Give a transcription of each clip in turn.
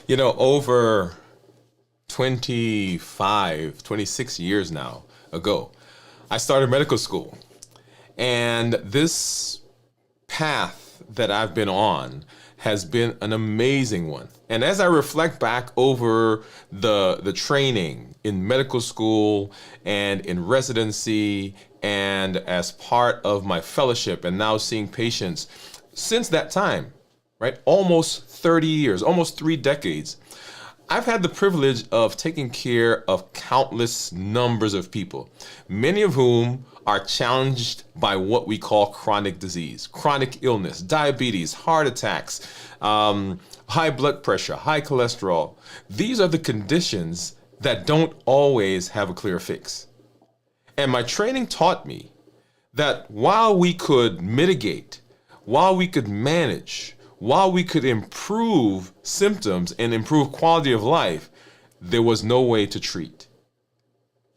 Over 25, 26 years now ago, I started medical school. And this path that I've been on has been an amazing one. And as I reflect back over the training in medical school and in residency and as part of my fellowship and now seeing patients since that time, right? Almost 30 years, almost 3 decades. I've had the privilege of taking care of countless numbers of people, many of whom are challenged by what we call chronic disease, chronic illness, diabetes, heart attacks, high blood pressure, high cholesterol. These are the conditions that don't always have a clear fix. And my training taught me that while we could mitigate, while we could manage, while we could improve symptoms and improve quality of life, there was no way to treat.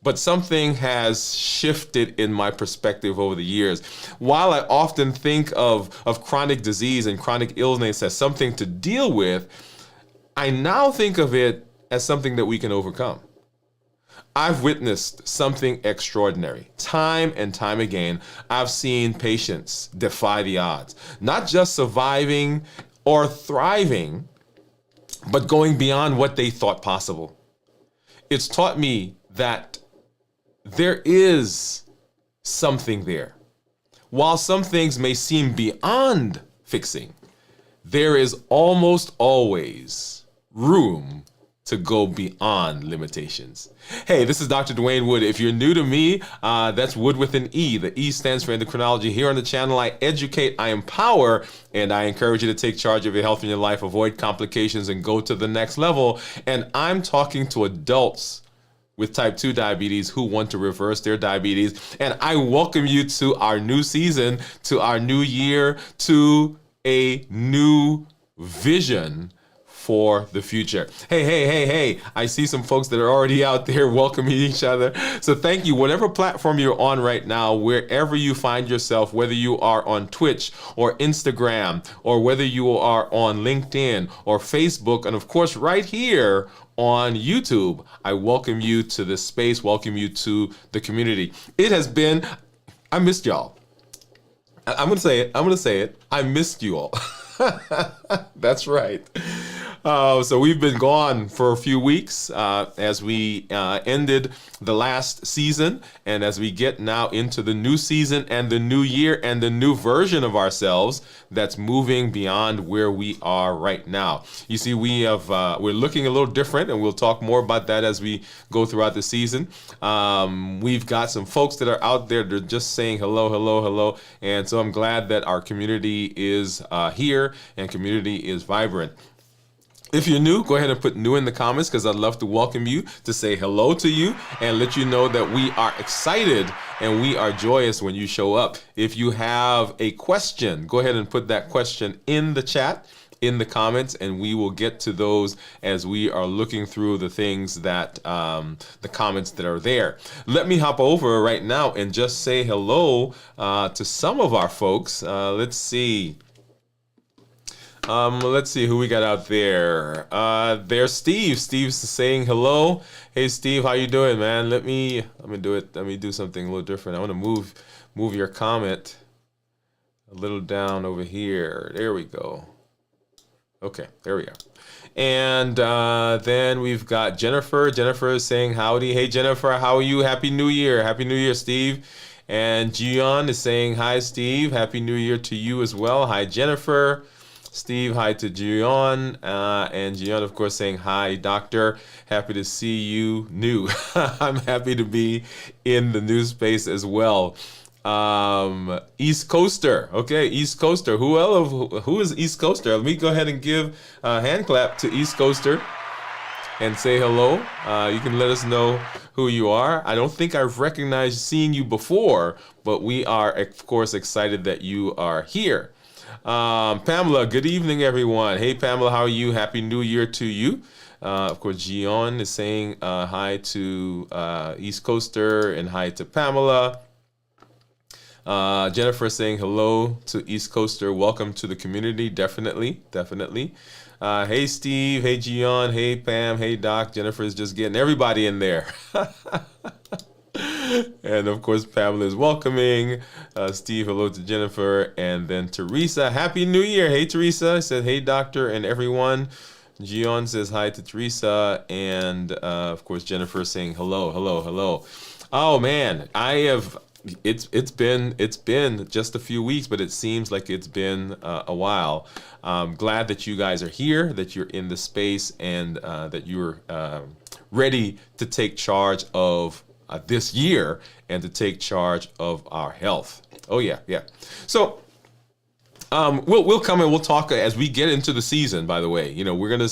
But something has shifted in my perspective over the years. While I often think of chronic disease and chronic illness as something to deal with, I now think of it as something that we can overcome. I've witnessed something extraordinary. Time and time again, I've seen patients defy the odds, not just surviving or thriving, but going beyond what they thought possible. It's taught me that there is something there. While some things may seem beyond fixing, there is almost always room to go beyond limitations. Hey, this is Dr. Dwain Woode. If you're new to me, that's Wood with an E. The E stands for endocrinology. Here on the channel, I educate, I empower, and I encourage you to take charge of your health and your life, avoid complications, and go to the next level. And I'm talking to adults with type 2 diabetes who want to reverse their diabetes. And I welcome you to our new season, to our new year, to a new vision for the future. Hey, I see some folks that are already out there welcoming each other. So thank you. Whatever platform you're on right now, wherever you find yourself, whether you are on Twitch or Instagram, or whether you are on LinkedIn or Facebook, and of course right here on YouTube, I welcome you to this space, welcome you to the community. It has been, I missed y'all. I'm gonna say it. I missed you all. That's right. So we've been gone for a few weeks as we ended the last season, and as we get now into the new season and the new year and the new version of ourselves that's moving beyond where we are right now. You see, we're looking a little different, and we'll talk more about that as we go throughout the season. We've got some folks that are out there that are just saying hello, and so I'm glad that our community is here and community is vibrant. If you're new, go ahead and put new in the comments, because I'd love to welcome you, to say hello to you, and let you know that we are excited and we are joyous when you show up. If you have a question, go ahead and put that question in the chat, in the comments, and we will get to those as we are looking through the things that, the comments that are there. Let me hop over right now and just say hello to some of our folks. Let's see. Let's see who we got out there. There's Steve. Steve's saying hello. Hey Steve, how you doing, man? Let me do something a little different. I want to move your comment a little down over here. There we go. Okay, there we are. And then we've got Jennifer. Jennifer is saying howdy. Hey Jennifer, how are you? Happy New Year. Happy New Year, Steve. And Gian is saying hi, Steve. Happy New Year to you as well. Hi, Jennifer. Steve, hi to Gian, and Gian, of course, saying hi, doctor. Happy to see you new. I'm happy to be in the new space as well. East Coaster, okay, East Coaster. Who is East Coaster? Let me go ahead and give a hand clap to East Coaster and say hello. You can let us know who you are. I don't think I've recognized seeing you before, but we are, of course, excited that you are here. Pamela, good evening, everyone. Hey, Pamela, how are you? Happy New Year to you. Of course, Gian is saying hi to East Coaster and hi to Pamela. Jennifer saying hello to East Coaster. Welcome to the community. Definitely, definitely. Hey Steve, hey Gian, hey Pam, hey Doc. Jennifer's just getting everybody in there. And of course, Pamela is welcoming. Steve, hello to Jennifer. And then Teresa, Happy New Year. Hey Teresa. I said, hey doctor and everyone. Gian says hi to Teresa. And of course, Jennifer saying hello, hello, hello. Oh man, it's been just a few weeks, but it seems like it's been a while. I'm glad that you guys are here, that you're in the space, and that you're ready to take charge of this year and to take charge of our health. Oh yeah, yeah. So we'll come and we'll talk as we get into the season. By the way, we're gonna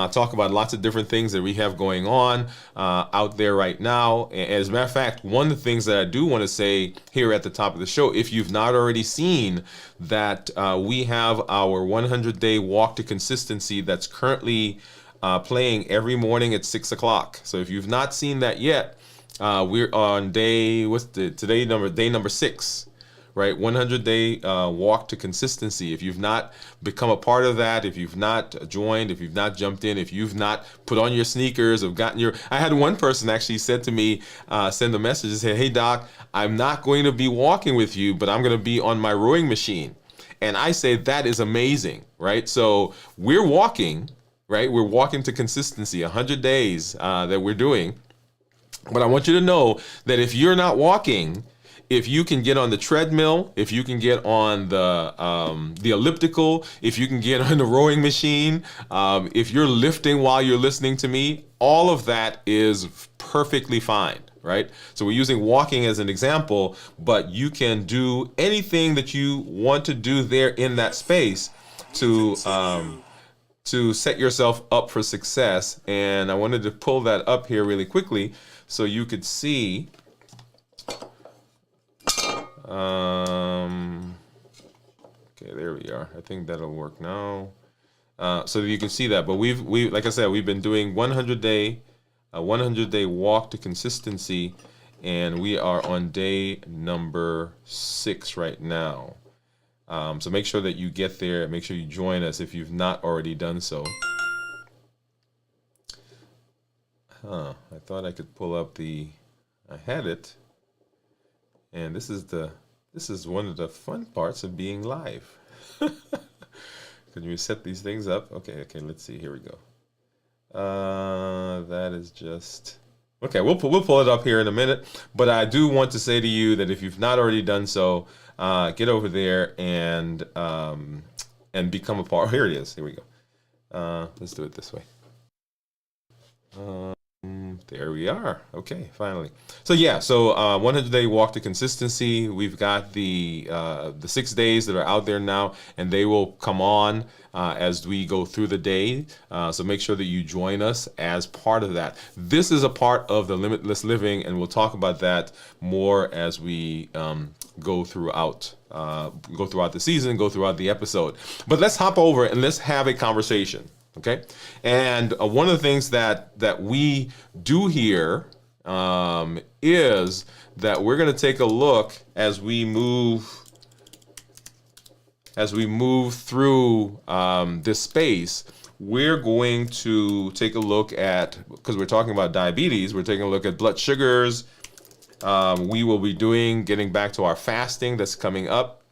talk about lots of different things that we have going on out there right now. As a matter of fact, one of the things that I do want to say here at the top of the show, if you've not already seen that, we have our 100-day walk to consistency that's currently playing every morning at 6 o'clock. So if you've not seen that yet, we're on day number 6. Right, 100-day walk to consistency. If you've not become a part of that, if you've not joined, if you've not jumped in, if you've not put on your sneakers, I had one person actually said to me, send a message and say, hey doc, I'm not going to be walking with you, but I'm going to be on my rowing machine. And I say that is amazing, right? So we're walking, right? We're walking to consistency, 100 days that we're doing. But I want you to know that if you're not walking, if you can get on the treadmill, if you can get on the elliptical, if you can get on the rowing machine, if you're lifting while you're listening to me, all of that is perfectly fine, right? So we're using walking as an example, but you can do anything that you want to do there in that space to set yourself up for success. And I wanted to pull that up here really quickly so you could see. Okay, there we are. I think that'll work now. So that you can see that. But we like I said, we've been doing 100-day walk to consistency, and we are on day number 6 right now. So make sure that you get there. Make sure you join us if you've not already done so. I thought I could pull up I had it. And this is one of the fun parts of being live. Can you set these things up? Okay, let's see. Here we go. That is just okay. We'll pull it up here in a minute. But I do want to say to you that if you've not already done so, get over there and become a part. Here it is. Here we go. Let's do it this way. There we are. Okay, finally. So 100-day walk to consistency. We've got the 6 days that are out there now, and they will come on as we go through the day. So make sure that you join us as part of that. This is a part of the Limitless Living, and we'll talk about that more as we go throughout the season, go throughout the episode. But let's hop over and let's have a conversation. Okay, and one of the things that we do here is that we're going to take a look as we move through this space. We're going to take a look at, because we're talking about diabetes, we're taking a look at blood sugars. We will be getting back to our fasting that's coming up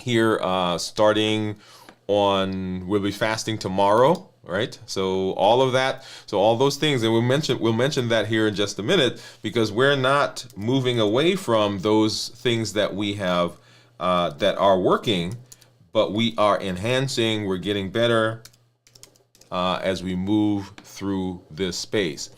here, starting on, we'll be fasting tomorrow, right? So all of that, so all those things, and we'll mention that here in just a minute, because we're not moving away from those things that we have that are working, but we are enhancing, we're getting better as we move through this space.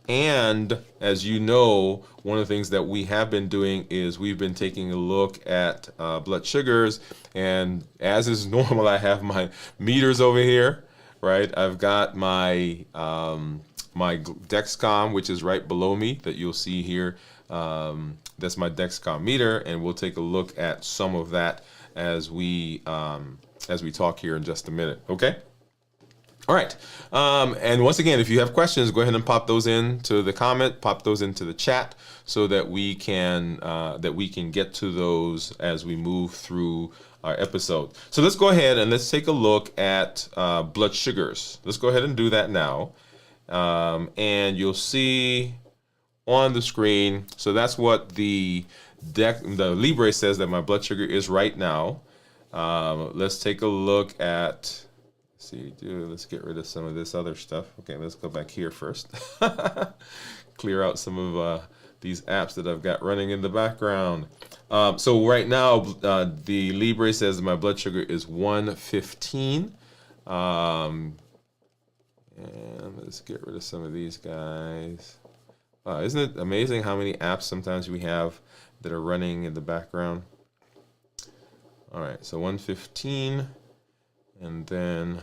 And as you know, one of the things that we have been doing is we've been taking a look at blood sugars. And as is normal, I have my meters over here, right? I've got my my Dexcom, which is right below me, that you'll see here. That's my Dexcom meter, and we'll take a look at some of that as we talk here in just a minute. Okay. All right. And once again, if you have questions, go ahead and pop those into the comment, pop those into the chat, so that we can get to those as we move through our episode. So let's go ahead and let's take a look at blood sugars. Let's go ahead and do that now. And you'll see on the screen. So that's what the Libre says that my blood sugar is right now. Let's take a look at. Let's get rid of some of this other stuff. Okay, let's go back here first. Clear out some of these apps that I've got running in the background. So right now, the Libre says my blood sugar is 115. And let's get rid of some of these guys. Isn't it amazing how many apps sometimes we have that are running in the background? All right, so 115, and then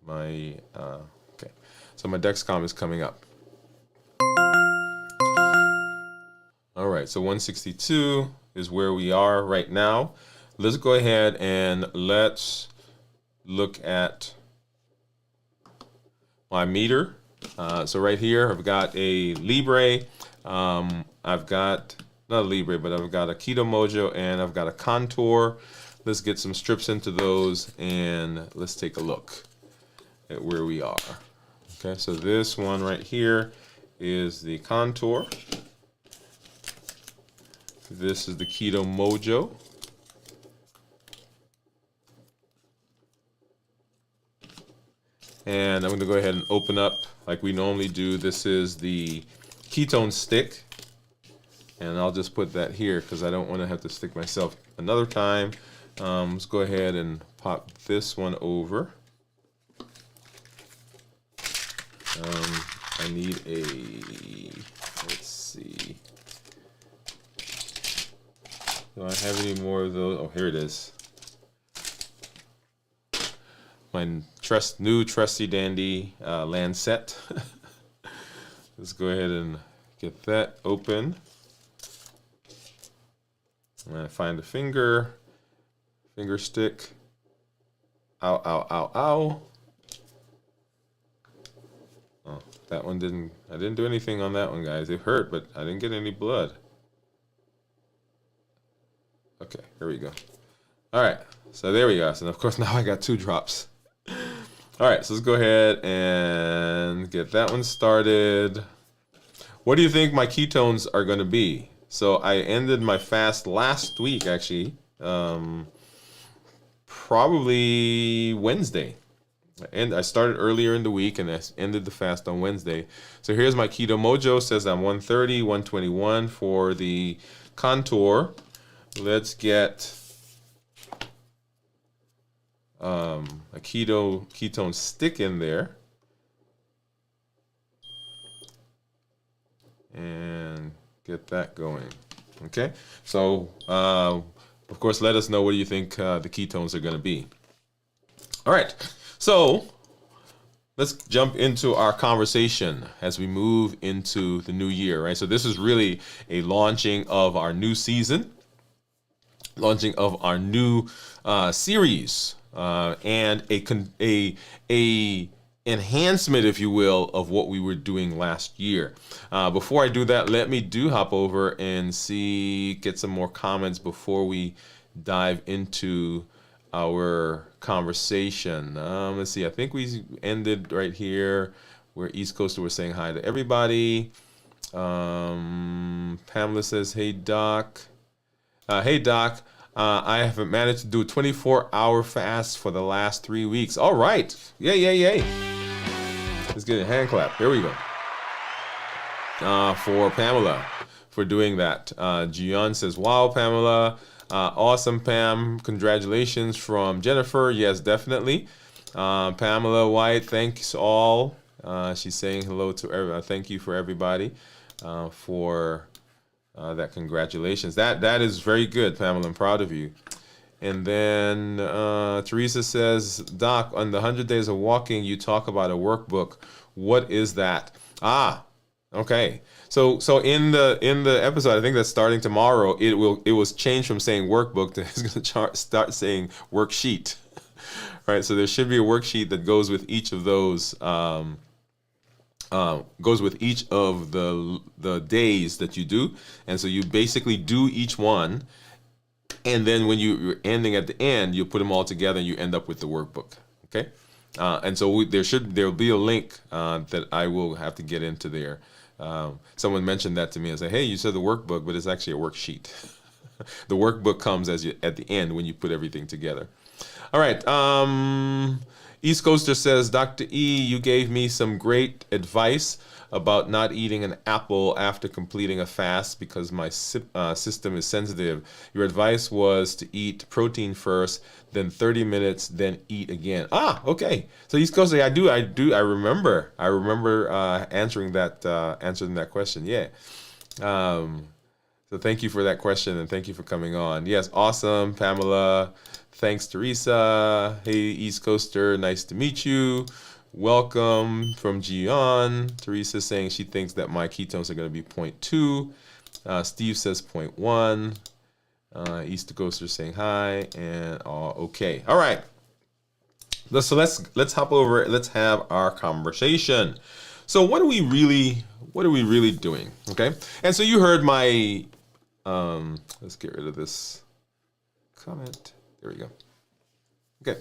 my okay. So my Dexcom is coming up. All right, so 162 is where we are right now. Let's go ahead and let's look at my meter. So right here, I've got a Libre. I've got not a Libre, but I've got a Keto Mojo, and I've got a Contour. Let's get some strips into those, and let's take a look at where we are. Okay, so this one right here is the Contour. This is the Keto Mojo. And I'm going to go ahead and open up like we normally do. This is the ketone stick. And I'll just put that here because I don't want to have to stick myself another time. Let's go ahead and pop this one over. I need a, let's see. Do I have any more of those? Oh, here it is. My new trusty dandy Lancet. Let's go ahead and get that open. And I find a finger stick. Ow, ow, ow, ow. Oh, that one I didn't do anything on that one, guys. It hurt, but I didn't get any blood. Okay, here we go. All right, so there we go. So of course now I got 2 drops. All right, so let's go ahead and get that one started. What do you think my ketones are going to be? So I ended my fast last week, actually, probably Wednesday. And I started earlier in the week, and I ended the fast on Wednesday. So here's my Keto Mojo. Says I'm 130, 121 for the Contour. Let's get a ketone stick in there, and get that going. Okay, so of course, let us know what do you think the ketones are going to be. All right, so let's jump into our conversation as we move into the new year. Right, so this is really a launching of our new season, launching of our new series. And a enhancement, if you will, of what we were doing last year. Before I do that, let me hop over and get some more comments before we dive into our conversation. Let's see. I think we ended right here where East Coaster was saying hi to everybody. Pamela says, "Hey Doc." Hey Doc. I have managed to do a 24-hour fast for the last 3 weeks. All right. Yay. Let's get a hand clap. Here we go. For Pamela for doing that. Gian says, "Wow, Pamela. Awesome, Pam. Congratulations." From Jennifer. Yes, definitely. Pamela White, thanks all. She's saying hello to everybody. Thank you for everybody for... that congratulations. That is very good, Pamela. I'm proud of you. And then Teresa says, "Doc, on the 100 Days of Walking, you talk about a workbook. What is that?" Okay. So in the episode, I think that's starting tomorrow. It was changed from saying workbook to it's going to start saying worksheet. Right, so there should be a worksheet that goes with each of those, goes with each of the days that you do. And so you basically do each one, and then when you're ending at the end, you put them all together and you end up with the workbook. Okay, and so there'll be a link that I will have to get into there. Someone mentioned that to me and said, "Hey, you said the workbook, but it's actually a worksheet." The workbook comes at the end when you put everything together. All right. East Coaster says, Dr. E, you gave me some great advice about not eating an apple after completing a fast because my system is sensitive. Your advice was to eat protein first, then 30 minutes, then eat again. Ah, okay. So East Coaster, I remember answering that question. Yeah. So thank you for that question and thank you for coming on. Yes, awesome, Pamela. Thanks, Teresa. Hey, East Coaster, nice to meet you. Welcome from Gian. Teresa saying she thinks that my ketones are going to be 0.2. Steve says 0.1. East Coaster saying hi and okay. All right. So let's hop over. Let's have our conversation. So what are we really doing? Okay. And so you heard my let's get rid of this comment. There we go. Okay.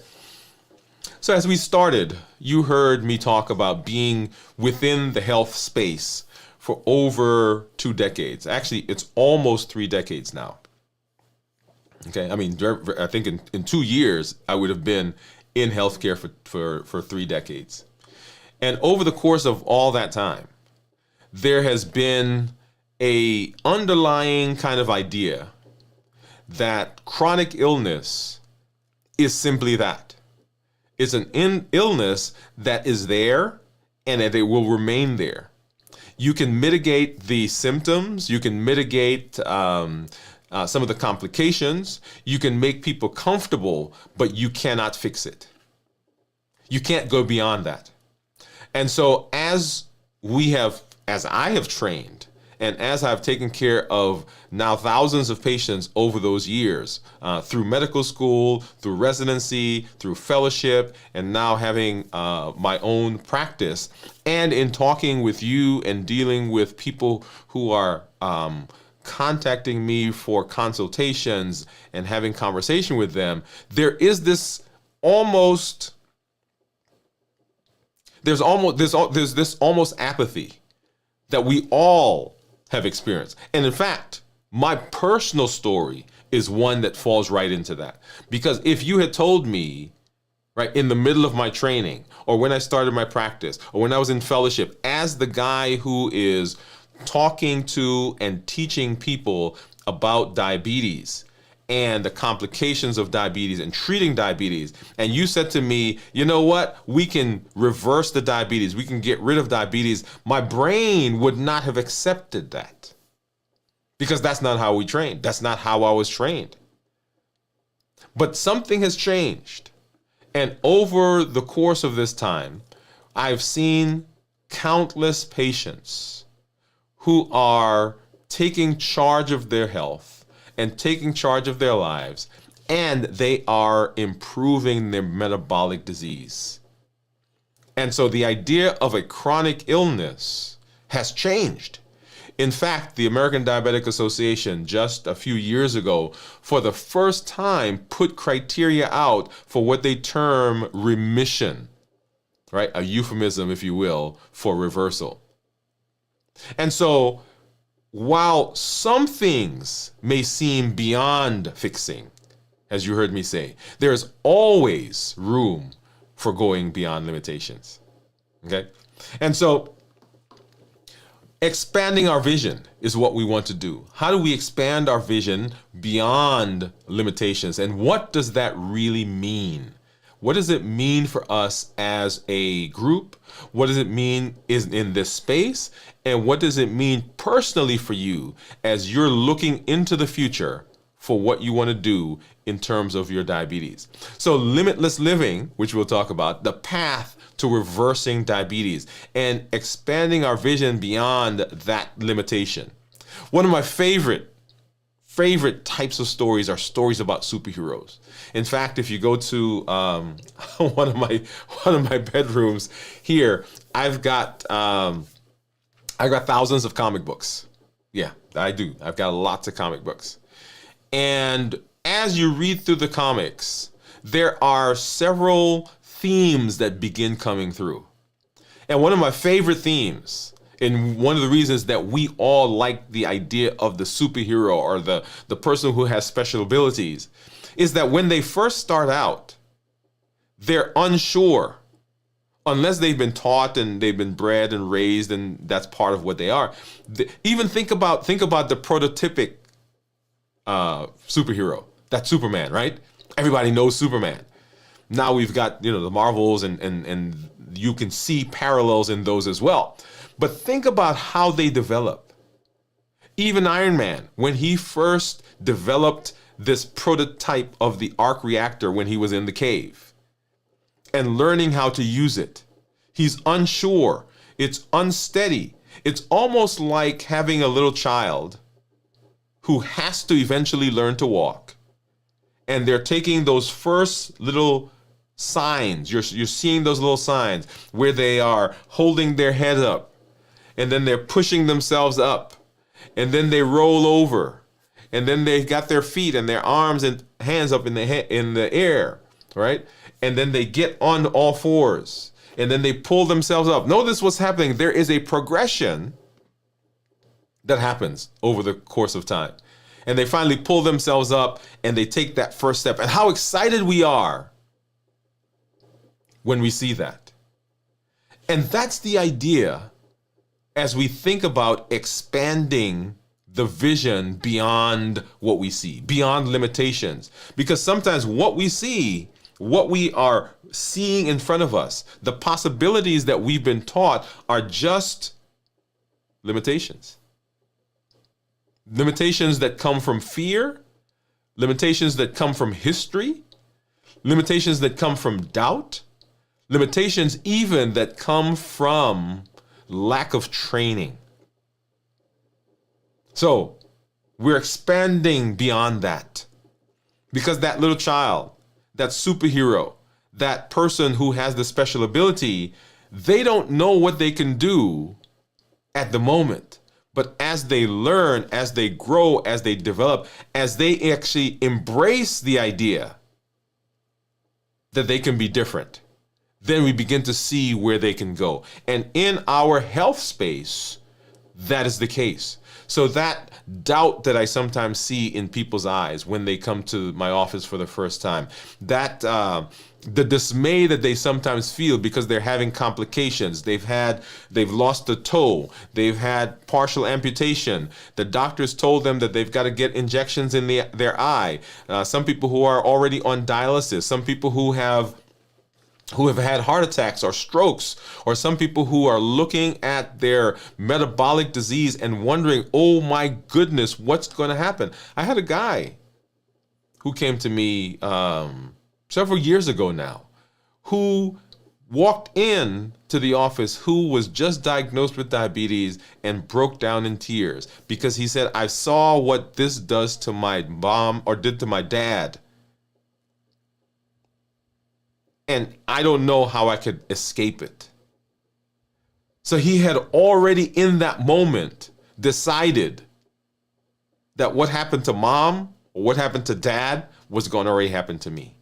So as we started, you heard me talk about being within the health space for over 2 decades. Actually, it's almost 3 decades now. Okay. I mean, I think in 2 years, I would have been in healthcare for 3 decades. And over the course of all that time, there has been a underlying kind of idea that chronic illness is simply that. It's an illness that is there and that it will remain there. You can mitigate the symptoms. You can mitigate some of the complications. You can make people comfortable, but you cannot fix it. You can't go beyond that. And so as I have trained, and as I've taken care of now thousands of patients over those years, through medical school, through residency, through fellowship, and now having my own practice, and in talking with you and dealing with people who are contacting me for consultations and having conversation with them, there's this almost apathy that we all have experienced. And in fact, my personal story is one that falls right into that. Because if you had told me, right, in the middle of my training, or when I started my practice, or when I was in fellowship, as the guy who is talking to and teaching people about diabetes and the complications of diabetes and treating diabetes, and you said to me, you know what, we can reverse the diabetes, we can get rid of diabetes, my brain would not have accepted that. Because that's not how we trained. That's not how I was trained. But something has changed. And over the course of this time, I've seen countless patients who are taking charge of their health and taking charge of their lives, and they are improving their metabolic disease. And so the idea of a chronic illness has changed. In fact, the American Diabetic Association just a few years ago, for the first time, put criteria out for what they term remission, right? A euphemism, if you will, for reversal. And so while some things may seem beyond fixing, as you heard me say, there's always room for going beyond limitations. Okay? And so expanding our vision is what we want to do. How do we expand our vision beyond limitations? And what does that really mean? What does it mean for us as a group? What does it mean in this space? And what does it mean personally for you as you're looking into the future for what you want to do in terms of your diabetes? So limitless living, which we'll talk about, the path to reversing diabetes and expanding our vision beyond that limitation. One of my favorite favorite types of stories are stories about superheroes. In fact, if you go to one of my bedrooms here, I've got thousands of comic books. Yeah, I do. I've got lots of comic books. And as you read through the comics, there are several themes that begin coming through. And one of my favorite themes, and one of the reasons that we all like the idea of the superhero or the person who has special abilities, is that when they first start out, they're unsure unless they've been taught and they've been bred and raised, and that's part of what they are. Even think about the prototypic superhero. That's Superman, right? Everybody knows Superman. Now we've got, the Marvels and you can see parallels in those as well. But think about how they develop. Even Iron Man, when he first developed this prototype of the arc reactor when he was in the cave and learning how to use it, he's unsure. It's unsteady. It's almost like having a little child who has to eventually learn to walk. And they're taking those first little signs. You're seeing those little signs where they are holding their head up, and then they're pushing themselves up, and then they roll over, and then they got their feet and their arms and hands up in the air, right? And then they get on all fours, and then they pull themselves up. Notice what's happening. There is a progression that happens over the course of time. And they finally pull themselves up and they take that first step. And how excited we are when we see that. And that's the idea as we think about expanding the vision beyond what we see, beyond limitations. Because sometimes what we see, what we are seeing in front of us, the possibilities that we've been taught are just limitations. Limitations that come from fear, limitations that come from history, limitations that come from doubt, limitations even that come from lack of training. So we're expanding beyond that because that little child, that superhero, that person who has the special ability, they don't know what they can do at the moment. But as they learn, as they grow, as they develop, as they actually embrace the idea that they can be different, then we begin to see where they can go. And in our health space, that is the case. So that doubt that I sometimes see in people's eyes when they come to my office for the first time, that the dismay that they sometimes feel because they're having complications. They've lost a toe. They've had partial amputation. The doctors told them that they've got to get injections in their eye. Some people who are already on dialysis. Some people who have had heart attacks or strokes, or some people who are looking at their metabolic disease and wondering, oh my goodness, what's going to happen? I had a guy who came to me several years ago now, who walked in to the office, who was just diagnosed with diabetes and broke down in tears because he said, I saw what this does to my mom or did to my dad. And I don't know how I could escape it. So he had already in that moment decided that what happened to mom or what happened to dad was going to already happen to me.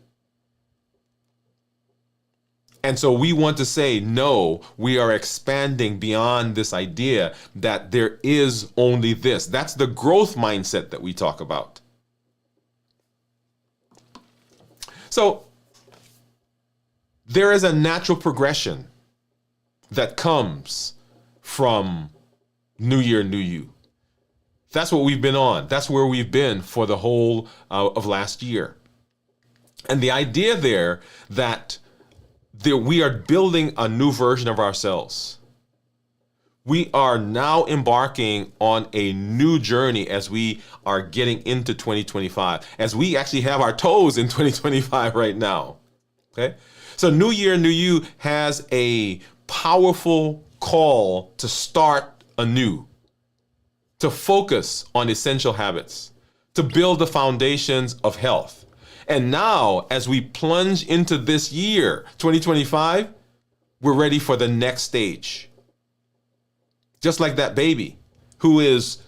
And so we want to say, no, we are expanding beyond this idea that there is only this. That's the growth mindset that we talk about. So there is a natural progression that comes from New Year, New You. That's what we've been on. That's where we've been for the whole of last year. And the idea there that we are building a new version of ourselves. We are now embarking on a new journey as we are getting into 2025, as we actually have our toes in 2025 right now. Okay? So New Year, New You has a powerful call to start anew, to focus on essential habits, to build the foundations of health. And now, as we plunge into this year, 2025, we're ready for the next stage. Just like that baby who is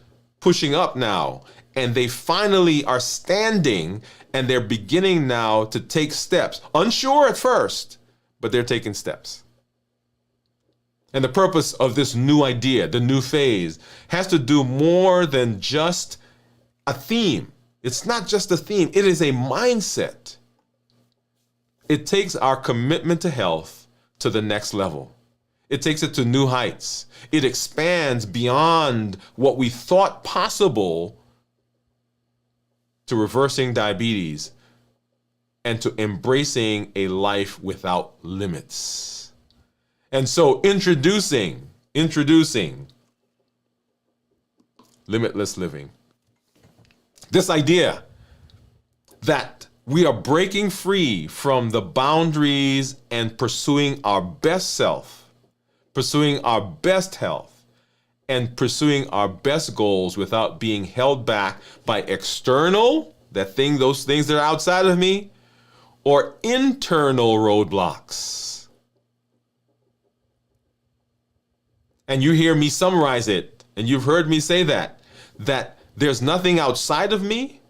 pushing up now, and they finally are standing, and they're beginning now to take steps. Unsure at first, but they're taking steps. And the purpose of this new idea, the new phase, has to do more than just a theme. It's not just a theme, it is a mindset. It takes our commitment to health to the next level. It takes it to new heights. It expands beyond what we thought possible to reversing diabetes and to embracing a life without limits. And so introducing limitless living. This idea that we are breaking free from the boundaries and pursuing our best self, pursuing our best health, and pursuing our best goals without being held back by external, those things that are outside of me, or internal roadblocks. And you hear me summarize it, and you've heard me say that there's nothing outside of me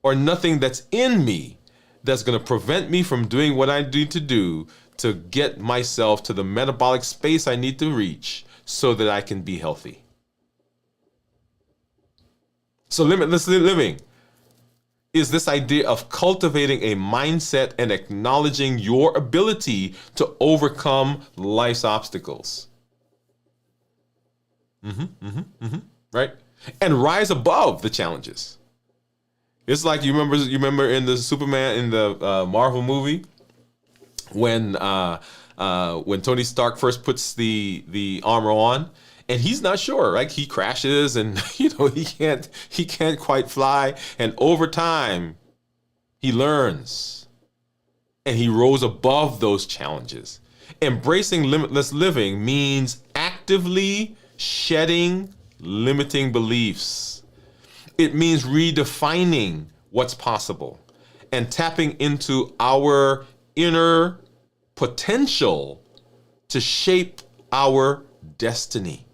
or nothing that's in me that's going to prevent me from doing what I need to do to get myself to the metabolic space I need to reach so that I can be healthy. So limitless living is this idea of cultivating a mindset and acknowledging your ability to overcome life's obstacles. Right? And rise above the challenges. It's like you remember in the Superman in the Marvel movie when Tony Stark first puts the armor on, and he's not sure, right? He crashes, and he can't quite fly, and over time he learns and he rose above those challenges. Embracing limitless living means actively shedding limiting beliefs. It means redefining what's possible and tapping into our inner potential to shape our destiny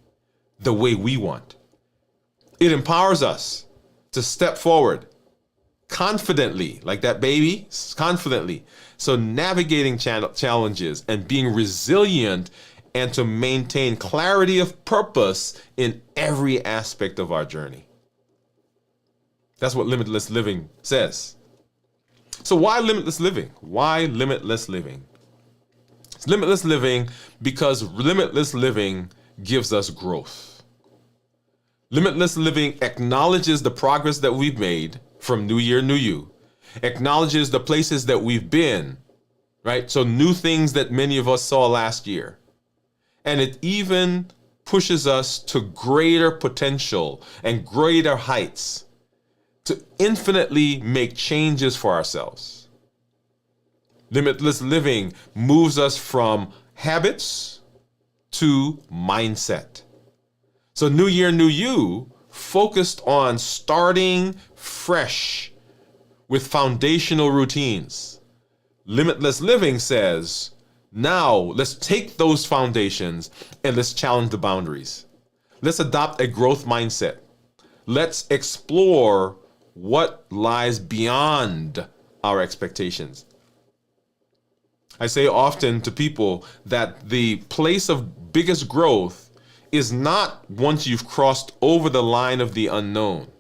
the way we want. It empowers us to step forward confidently, like that baby, confidently. So navigating challenges and being resilient and to maintain clarity of purpose in every aspect of our journey. That's what limitless living says. So why limitless living? Why limitless living? It's limitless living because limitless living gives us growth. Limitless living acknowledges the progress that we've made from New Year, New You, acknowledges the places that we've been, right? So new things that many of us saw last year. And it even pushes us to greater potential and greater heights to infinitely make changes for ourselves. Limitless living moves us from habits to mindset. So New Year, New You focused on starting fresh with foundational routines. Limitless living says, now let's take those foundations and let's challenge the boundaries. Let's adopt a growth mindset. Let's explore what lies beyond our expectations. I say often to people that the place of biggest growth is not once you've crossed over the line of the unknown.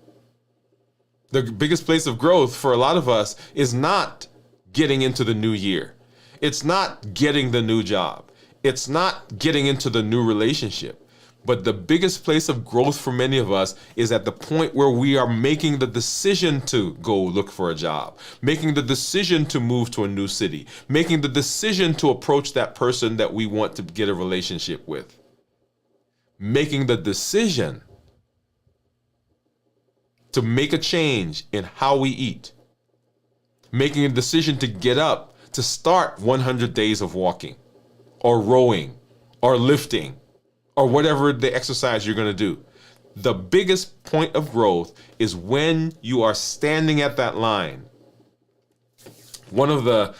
The biggest place of growth for a lot of us is not getting into the new year. It's not getting the new job. It's not getting into the new relationship. But the biggest place of growth for many of us is at the point where we are making the decision to go look for a job, making the decision to move to a new city, making the decision to approach that person that we want to get a relationship with, making the decision to make a change in how we eat, making a decision to get up to start 100 days of walking or rowing or lifting or whatever the exercise you're going to do. The biggest point of growth is when you are standing at that line. One of the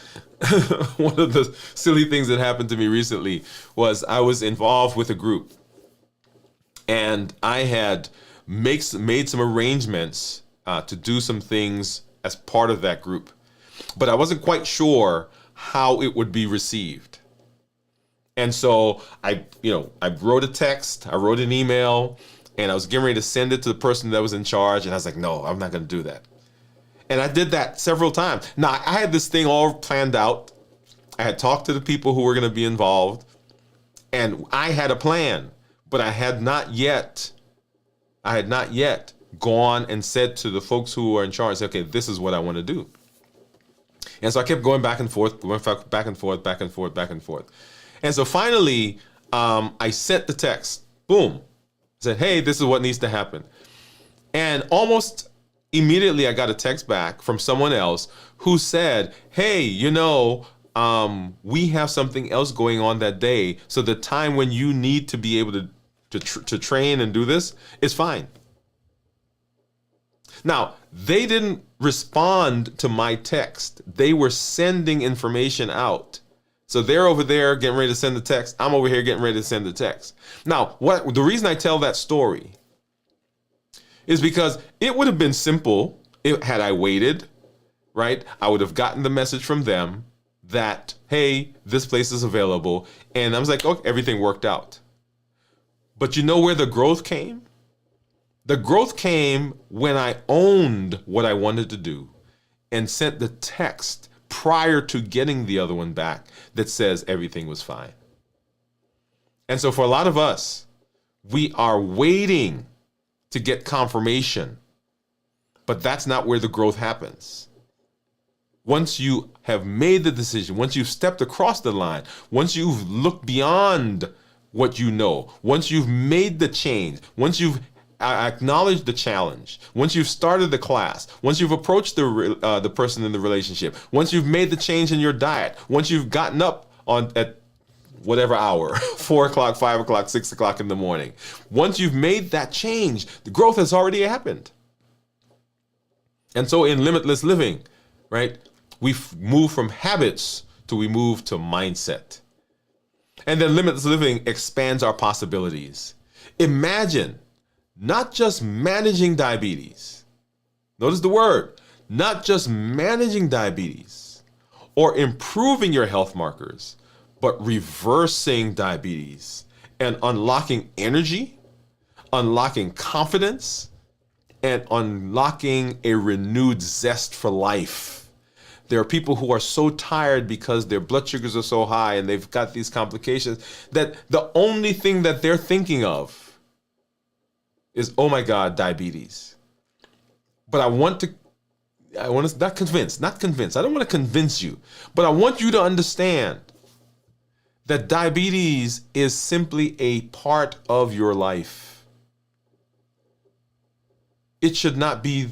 one of the silly things that happened to me recently was I was involved with a group, and I had made some arrangements to do some things as part of that group, but I wasn't quite sure how it would be received. And so I wrote a text, I wrote an email, and I was getting ready to send it to the person that was in charge, and I was like, no, I'm not going to do that. And I did that several times. Now, I had this thing all planned out. I had talked to the people who were going to be involved, and I had a plan, but I had not yet gone and said to the folks who were in charge, okay, this is what I want to do. And so I kept going back and forth, back and forth, back and forth, back and forth. And so finally, I sent the text. Boom. I said, hey, this is what needs to happen. And almost immediately I got a text back from someone else who said, hey, we have something else going on that day. So the time when you need to be able to train and do this is fine. Now, they didn't respond to my text. They were sending information out. So they're over there getting ready to send the text. I'm over here getting ready to send the text. Now, the reason I tell that story is because it would have been simple had I waited, right? I would have gotten the message from them that, hey, this place is available. And I was like, okay, everything worked out. But you know where the growth came? The growth came when I owned what I wanted to do and sent the text prior to getting the other one back that says everything was fine. And so for a lot of us, we are waiting to get confirmation, but that's not where the growth happens. Once you have made the decision, once you've stepped across the line, once you've looked beyond what you know, once you've made the change, once you've acknowledged the challenge, once you've started the class, once you've approached the person in the relationship, once you've made the change in your diet, once you've gotten up at whatever hour, 4 o'clock, 5 o'clock, 6 o'clock in the morning, once you've made that change, the growth has already happened. And so in limitless living, right, we move from habits to we move to mindset. And then limitless living expands our possibilities. Imagine not just managing diabetes. Notice the word, not just managing diabetes or improving your health markers, but reversing diabetes and unlocking energy, unlocking confidence, and unlocking a renewed zest for life. There are people who are so tired because their blood sugars are so high and they've got these complications that the only thing that they're thinking of is, oh my God, diabetes. But I want to not convince. I don't want to convince you, but I want you to understand that diabetes is simply a part of your life. It should not be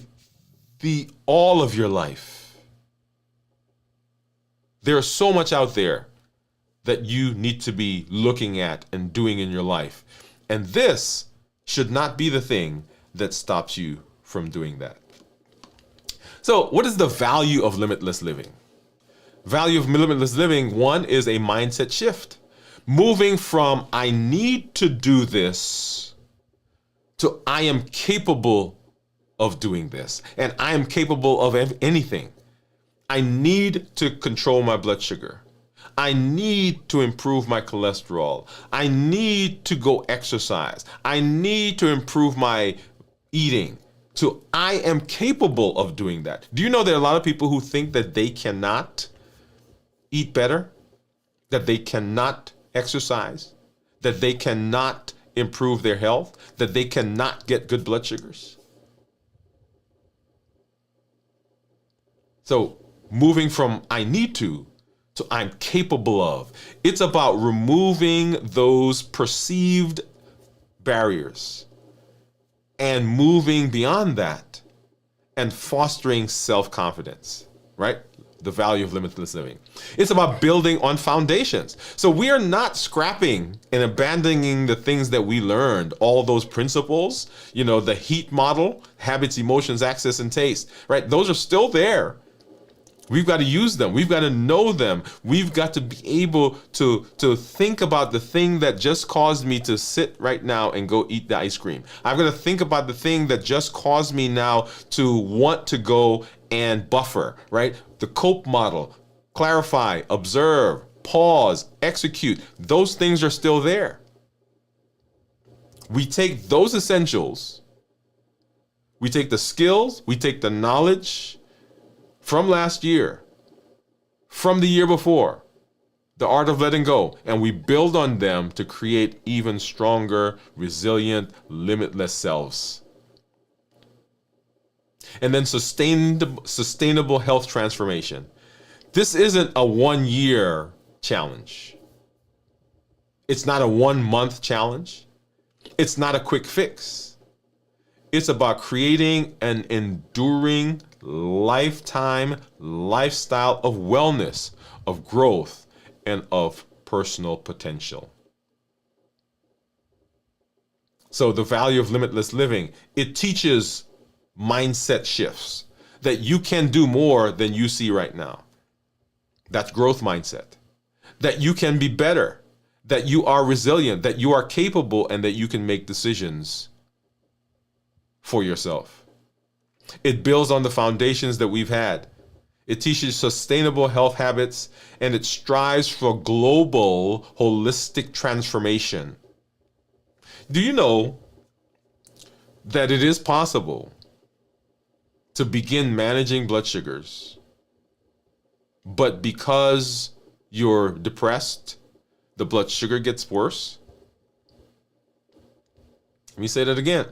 the all of your life. There's so much out there that you need to be looking at and doing in your life. And this should not be the thing that stops you from doing that. So what is the value of limitless living? Value of limitless living, one, is a mindset shift. Moving from I need to do this to I am capable of doing this. And I am capable of anything. I need to control my blood sugar. I need to improve my cholesterol. I need to go exercise. I need to improve my eating. So I am capable of doing that. Do you know there are a lot of people who think that they cannot eat better, that they cannot exercise, that they cannot improve their health, that they cannot get good blood sugars? So moving from I need to I'm capable of. It's about removing those perceived barriers and moving beyond that and fostering self-confidence, right? the value of limitless living. It's about building on foundations. So we are not scrapping and abandoning the things that we learned, all those principles, the heat model, habits, emotions, access, and taste, right? Those are still there. We've got to use them. We've got to know them. We've got to be able to think about the thing that just caused me to sit right now and go eat the ice cream. I've got to think about the thing that just caused me now to want to go and buffer, right? The COPE model, clarify, observe, pause, execute. Those things are still there. We take those essentials, we take the skills, we take the knowledge from last year, from the year before, the art of letting go, and we build on them to create even stronger, resilient, limitless selves. And then sustainable health transformation. This isn't a 1-year challenge. It's not a 1-month challenge. It's not a quick fix. It's about creating an enduring lifetime lifestyle of wellness, of growth, and of personal potential. So the value of limitless living, it teaches mindset shifts that you can do more than you see right now. That's growth mindset. That you can be better, that you are resilient, that you are capable, and that you can make decisions for yourself. It builds on the foundations that we've had. It teaches sustainable health habits, and it strives for global holistic transformation. Do you know that it is possible to begin managing blood sugars, but because you're depressed, the blood sugar gets worse? Let me say that again.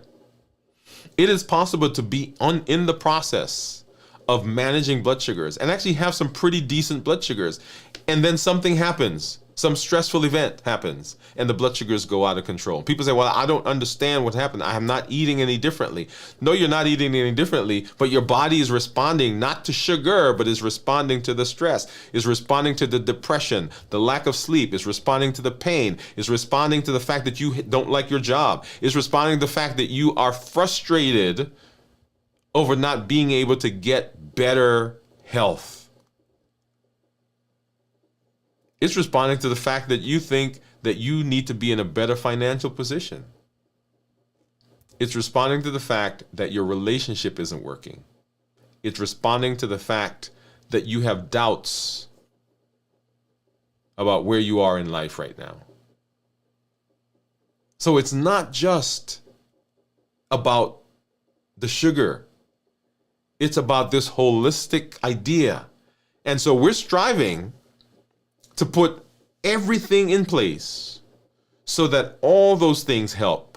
It is possible to be in the process of managing blood sugars and actually have some pretty decent blood sugars. And then something happens, some stressful event happens, and the blood sugars go out of control. People say, well, I don't understand what happened. I'm not eating any differently. No, you're not eating any differently, but your body is responding not to sugar, but is responding to the stress, is responding to the depression, the lack of sleep, is responding to the pain, is responding to the fact that you don't like your job, is responding to the fact that you are frustrated over not being able to get better health. It's responding to the fact that you think that you need to be in a better financial position. It's responding to the fact that your relationship isn't working. It's responding to the fact that you have doubts about where you are in life right now. So it's not just about the sugar. It's about this holistic idea. And so we're striving to put everything in place so that all those things help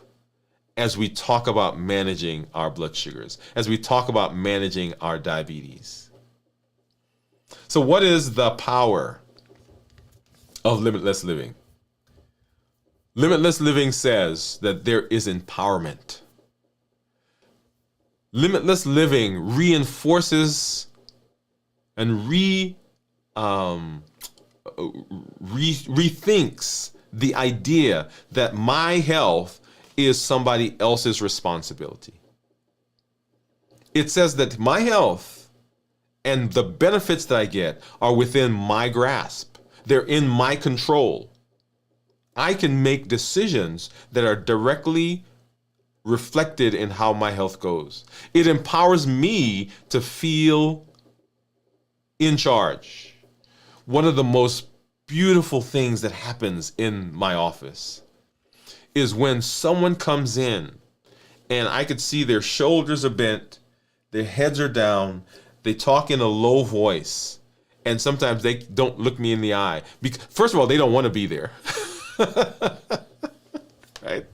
as we talk about managing our blood sugars, as we talk about managing our diabetes. So what is the power of limitless living? Limitless living says that there is empowerment. Limitless living reinforces and rethinks the idea that my health is somebody else's responsibility. It says that my health and the benefits that I get are within my grasp. They're in my control. I can make decisions that are directly reflected in how my health goes. It empowers me to feel in charge. One of the most beautiful things that happens in my office is when someone comes in and I could see their shoulders are bent, their heads are down, they talk in a low voice, and sometimes they don't look me in the eye. First of all, they don't want to be there. Right?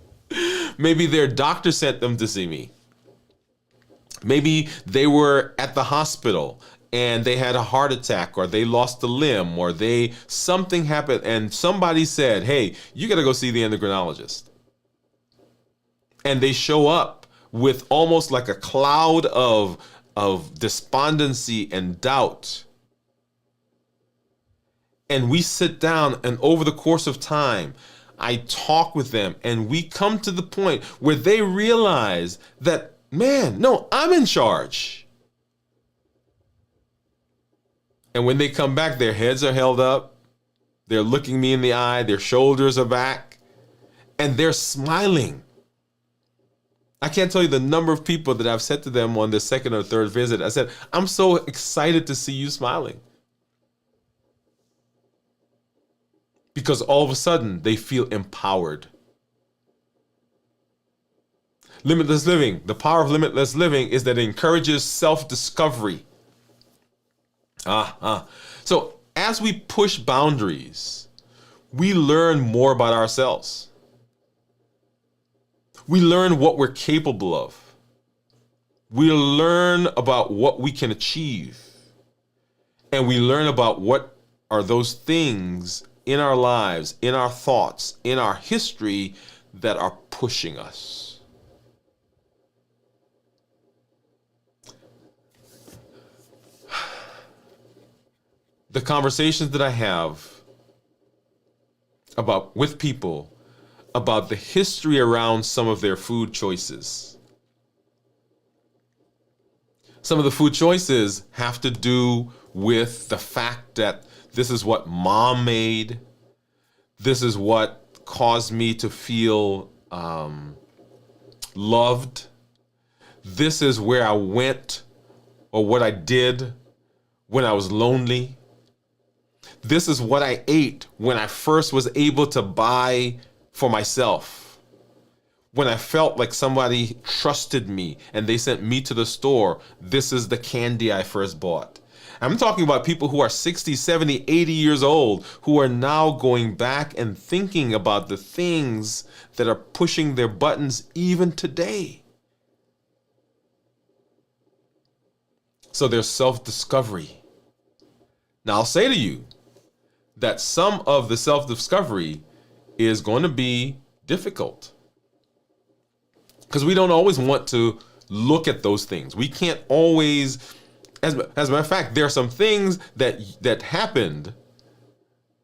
Maybe their doctor sent them to see me. Maybe they were at the hospital and they had a heart attack, or they lost a limb, or something happened and somebody said, hey, you got to go see the endocrinologist. And they show up with almost like a cloud of despondency and doubt. And we sit down, and over the course of time, I talk with them, and we come to the point where they realize that, man, no, I'm in charge. And when they come back, their heads are held up, they're looking me in the eye, their shoulders are back, and they're smiling. I can't tell you the number of people that I've said to them on the second or third visit, I said, I'm so excited to see you smiling. Because all of a sudden, they feel empowered. Limitless living. The power of limitless living is that it encourages self-discovery. So as we push boundaries, we learn more about ourselves. We learn what we're capable of. We learn about what we can achieve. And we learn about what are those things in our lives, in our thoughts, in our history that are pushing us. The conversations that I have with people about the history around some of their food choices. Some of the food choices have to do with the fact that this is what mom made. This is what caused me to feel loved. This is where I went or what I did when I was lonely. This is what I ate when I first was able to buy for myself. When I felt like somebody trusted me and they sent me to the store, this is the candy I first bought. I'm talking about people who are 60, 70, 80 years old who are now going back and thinking about the things that are pushing their buttons even today. So there's self-discovery. Now I'll say to you that some of the self-discovery is going to be difficult because we don't always want to look at those things. We can't always, as a matter of fact, there are some things that happened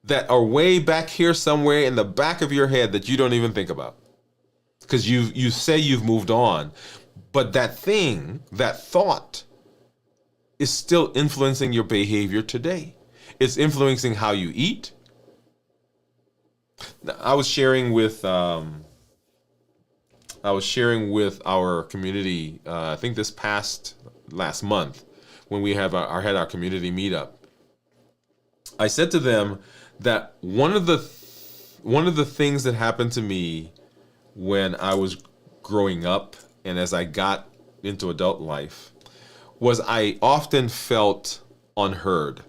that are way back here somewhere in the back of your head that you don't even think about because you say you've moved on, but that thing, that thought is still influencing your behavior today. It's influencing how you eat. I was sharing with our community. I think this last month when we had our community meetup. I said to them that one of the things that happened to me when I was growing up and as I got into adult life was I often felt unheard.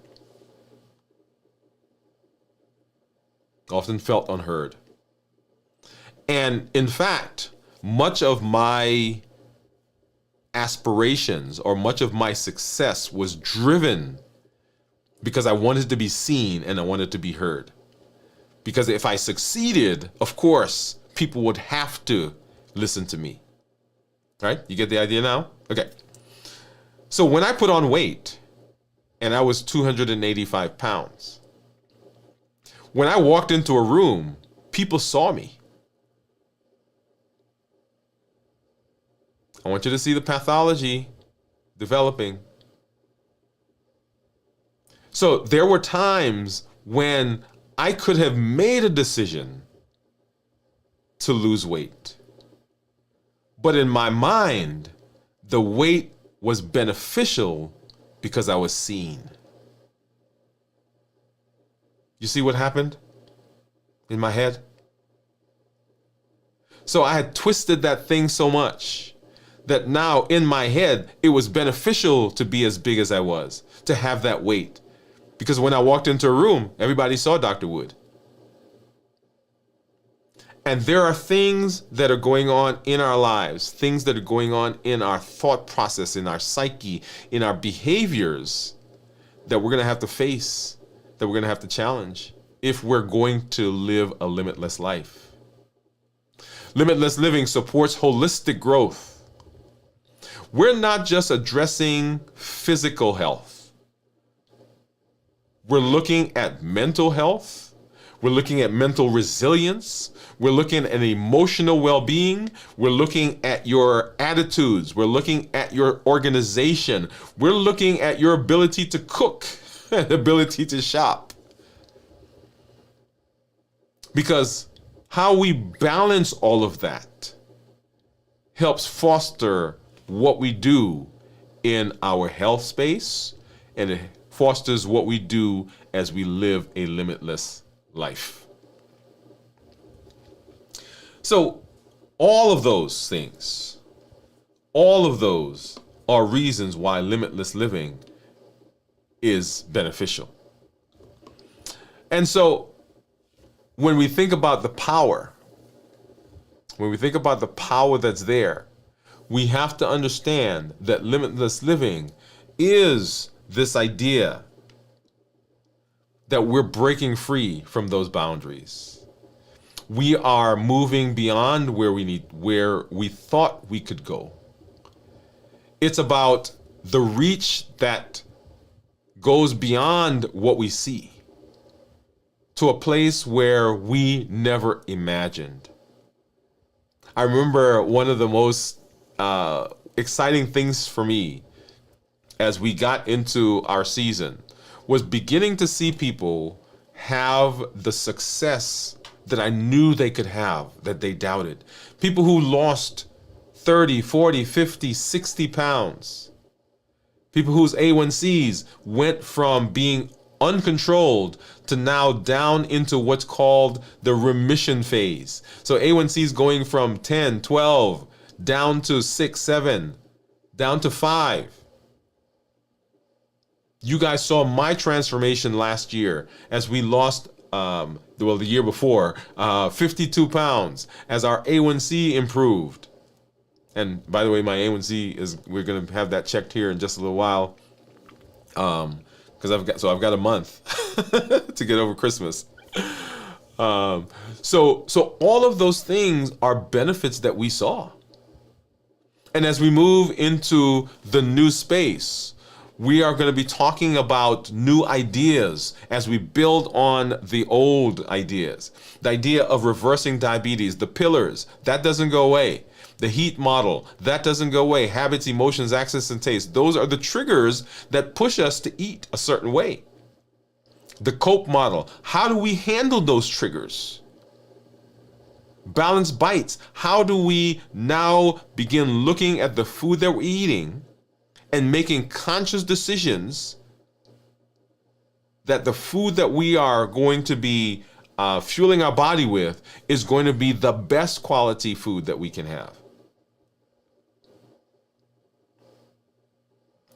And in fact, much of my aspirations or much of my success was driven because I wanted to be seen and I wanted to be heard. Because if I succeeded, of course, people would have to listen to me. Right? You get the idea now? Okay. So when I put on weight and I was 285 pounds, when I walked into a room, people saw me. I want you to see the pathology developing. So there were times when I could have made a decision to lose weight. But in my mind, the weight was beneficial because I was seen. You see what happened in my head? So I had twisted that thing so much that now in my head, it was beneficial to be as big as I was, to have that weight. Because when I walked into a room, everybody saw Dr. Woode. And there are things that are going on in our lives, things that are going on in our thought process, in our psyche, in our behaviors that we're going to have to face, that we're going to have to challenge if we're going to live a limitless life. Limitless living supports holistic growth. We're not just addressing physical health. We're looking at mental health. We're looking at mental resilience. We're looking at emotional well-being. We're looking at your attitudes. We're looking at your organization. We're looking at your ability to cook and ability to shop. Because how we balance all of that helps foster what we do in our health space, and it fosters what we do as we live a limitless life. So all of those things, all of those are reasons why limitless living is beneficial. And so when we think about the power, that's there, we have to understand that limitless living is this idea that we're breaking free from those boundaries. We are moving beyond where we thought we could go. It's about the reach that goes beyond what we see to a place where we never imagined. I remember one of the most exciting things for me as we got into our season was beginning to see people have the success that I knew they could have, that they doubted. People who lost 30, 40, 50, 60 pounds. People whose A1Cs went from being uncontrolled to now down into what's called the remission phase. So A1Cs going from 10, 12, down to 6, 7, down to 5. You guys saw my transformation last year as we lost, the year before, 52 pounds as our A1C improved. And by the way, my A1C we're going to have that checked here in just a little while. Because I've got a month to get over Christmas. So all of those things are benefits that we saw. And as we move into the new space, we are going to be talking about new ideas as we build on the old ideas. The idea of reversing diabetes, the pillars, that doesn't go away. The HEAT model, that doesn't go away. Habits, emotions, access, and taste. Those are the triggers that push us to eat a certain way. The COPE model, how do we handle those triggers? Balanced bites, how do we now begin looking at the food that we're eating and making conscious decisions that the food that we are going to be fueling our body with is going to be the best quality food that we can have?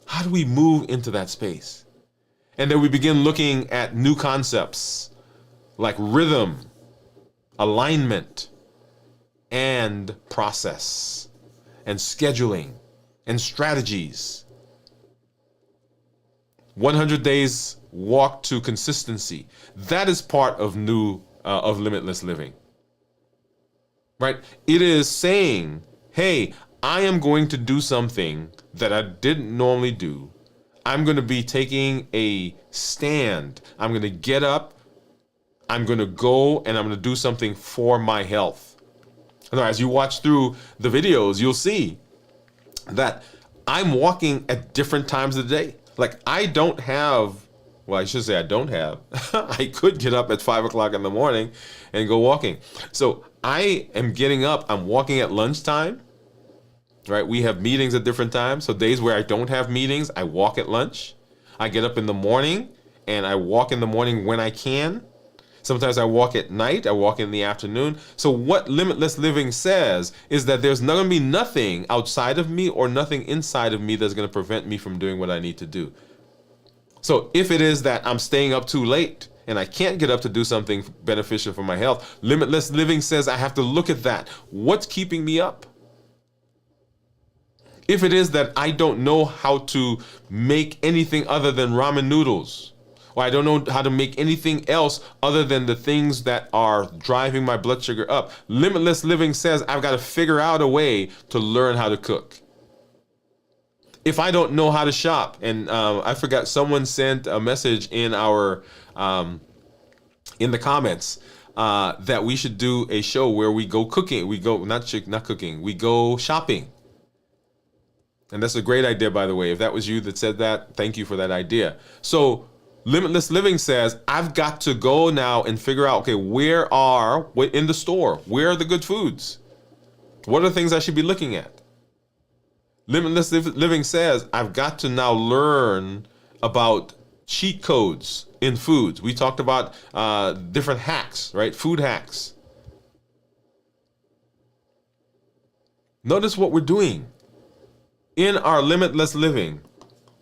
How do we move into that space? And then we begin looking at new concepts like rhythm, alignment, and process, and scheduling, and strategies. 100 days walk to consistency. That is part of of limitless living, right? It is saying, hey, I am going to do something that I didn't normally do. I'm going to be taking a stand. I'm going to get up. I'm going to go and I'm going to do something for my health. And as you watch through the videos, you'll see that I'm walking at different times of the day. Like I don't have, well, I should say I don't have. I could get up at 5 o'clock in the morning and go walking. So I am getting up. I'm walking at lunchtime. Right? We have meetings at different times. So days where I don't have meetings, I walk at lunch. I get up in the morning and I walk in the morning when I can. Sometimes I walk at night. I walk in the afternoon. So what limitless living says is that there's not going to be nothing outside of me or nothing inside of me that's going to prevent me from doing what I need to do. So if it is that I'm staying up too late and I can't get up to do something beneficial for my health, limitless living says I have to look at that. What's keeping me up? If it is that I don't know how to make anything other than ramen noodles, or I don't know how to make anything else other than the things that are driving my blood sugar up, limitless living says I've got to figure out a way to learn how to cook. If I don't know how to shop, and I forgot, someone sent a message in our in the comments that we should do a show where we go cooking. We go not cooking. We go shopping. And that's a great idea, by the way. If that was you that said that, thank you for that idea. So Limitless Living says, I've got to go now and figure out, okay, in the store, where are the good foods? What are the things I should be looking at? Limitless Living says, I've got to now learn about cheat codes in foods. We talked about different hacks, right? Food hacks. Notice what we're doing. In our limitless living,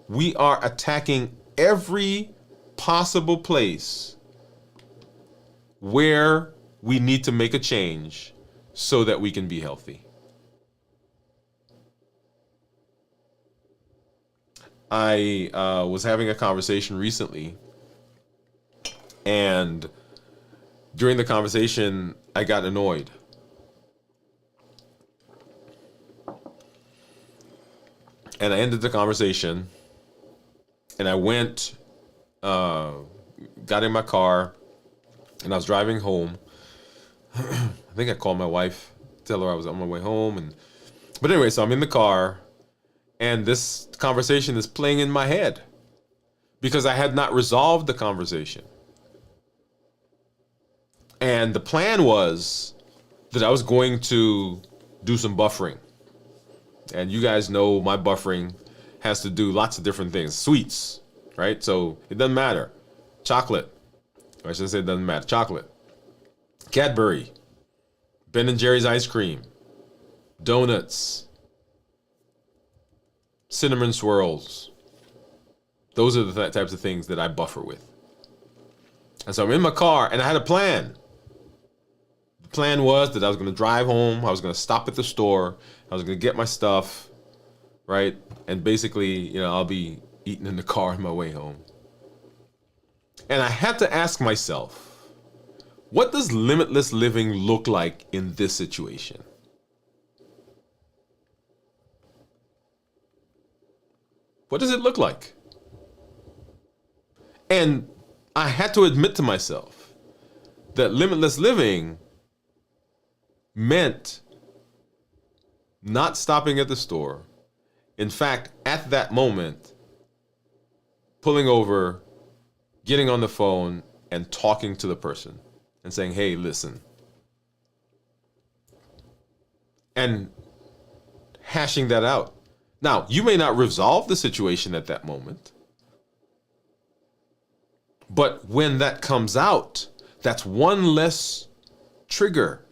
we are attacking every possible place where we need to make a change so that we can be healthy. I was having a conversation recently, and during the conversation, I got annoyed. And I ended the conversation, and I went, got in my car, and I was driving home. I think I called my wife, tell her I was on my way home. But anyway, so I'm in the car, and this conversation is playing in my head because I had not resolved the conversation. And the plan was that I was going to do some buffering. And you guys know my buffering has to do lots of different things. Sweets, right? So it doesn't matter. Chocolate. Or I should say it doesn't matter. Chocolate. Cadbury. Ben and Jerry's ice cream. Donuts. Cinnamon swirls. Those are the types of things that I buffer with. And so I'm in my car, and I had a plan. The plan was that I was going to drive home. I was going to stop at the store. I was going to get my stuff, right? And basically, I'll be eating in the car on my way home. And I had to ask myself, what does limitless living look like in this situation? What does it look like? And I had to admit to myself that limitless living meant not stopping at the store. In fact, at that moment, pulling over, getting on the phone, and talking to the person and saying, hey, listen. And hashing that out. Now, you may not resolve the situation at that moment, but when that comes out, that's one less trigger.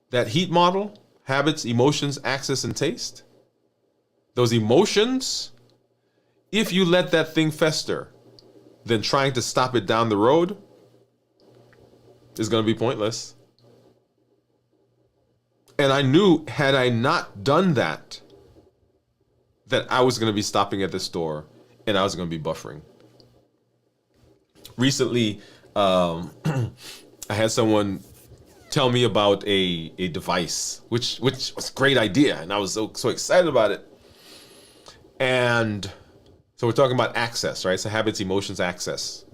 That heat model, habits, emotions, access, and taste. Those emotions, if you let that thing fester, then trying to stop it down the road is going to be pointless. And I knew, had I not done that, that I was going to be stopping at the store and I was going to be buffering. Recently, I had someone tell me about a device, which was a great idea, and I was so excited about it. And so we're talking about access, right? So habits, emotions, access.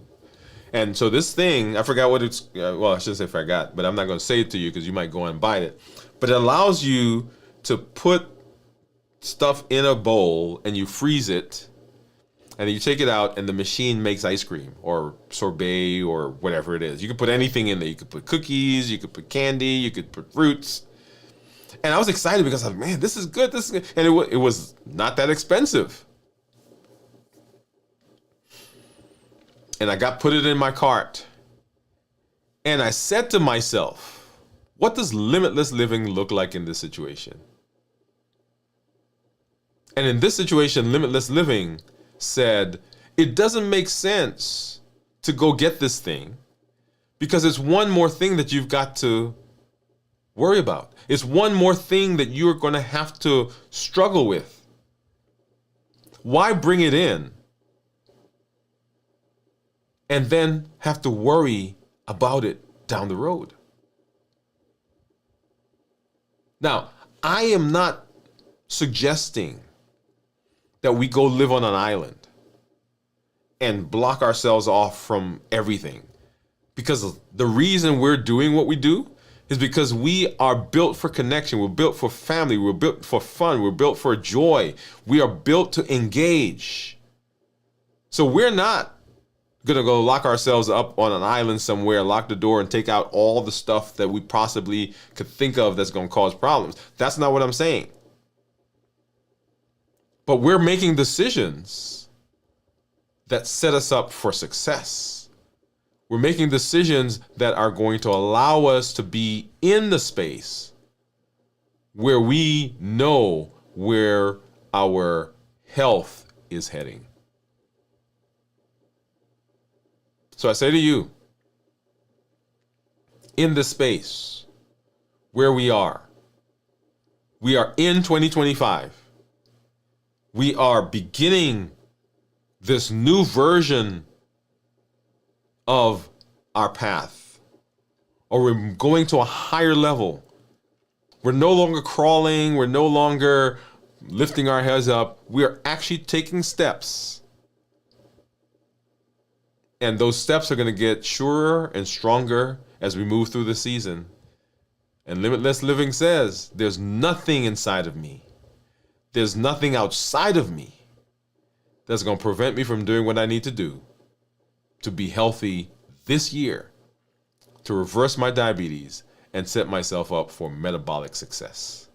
And so this thing, I forgot what it's, well, I shouldn't say forgot, but I'm not going to say it to you because you might go and buy it. But it allows you to put stuff in a bowl and you freeze it, and then you take it out and the machine makes ice cream or sorbet or whatever it is. You can put anything in there. You could put cookies, you could put candy, you could put fruits. And I was excited because I was like, man, this is good. This is good. And it was not that expensive. And I put it in my cart. And I said to myself, what does limitless living look like in this situation? And in this situation, limitless living said, it doesn't make sense to go get this thing because it's one more thing that you've got to worry about. It's one more thing that you're going to have to struggle with. Why bring it in and then have to worry about it down the road? Now, I am not suggesting that we go live on an island and block ourselves off from everything. Because the reason we're doing what we do is because we are built for connection. We're built for family. We're built for fun. We're built for joy. We are built to engage. So we're not going to go lock ourselves up on an island somewhere, lock the door, and take out all the stuff that we possibly could think of that's going to cause problems. That's not what I'm saying. But we're making decisions that set us up for success. We're making decisions that are going to allow us to be in the space where we know where our health is heading. So I say to you, in this space where we are in 2025. We are beginning this new version of our path, or we're going to a higher level. We're no longer crawling. We're no longer lifting our heads up. We are actually taking steps. And those steps are going to get surer and stronger as we move through the season. And Limitless Living says, there's nothing inside of me. There's nothing outside of me that's going to prevent me from doing what I need to do to be healthy this year, to reverse my diabetes and set myself up for metabolic success.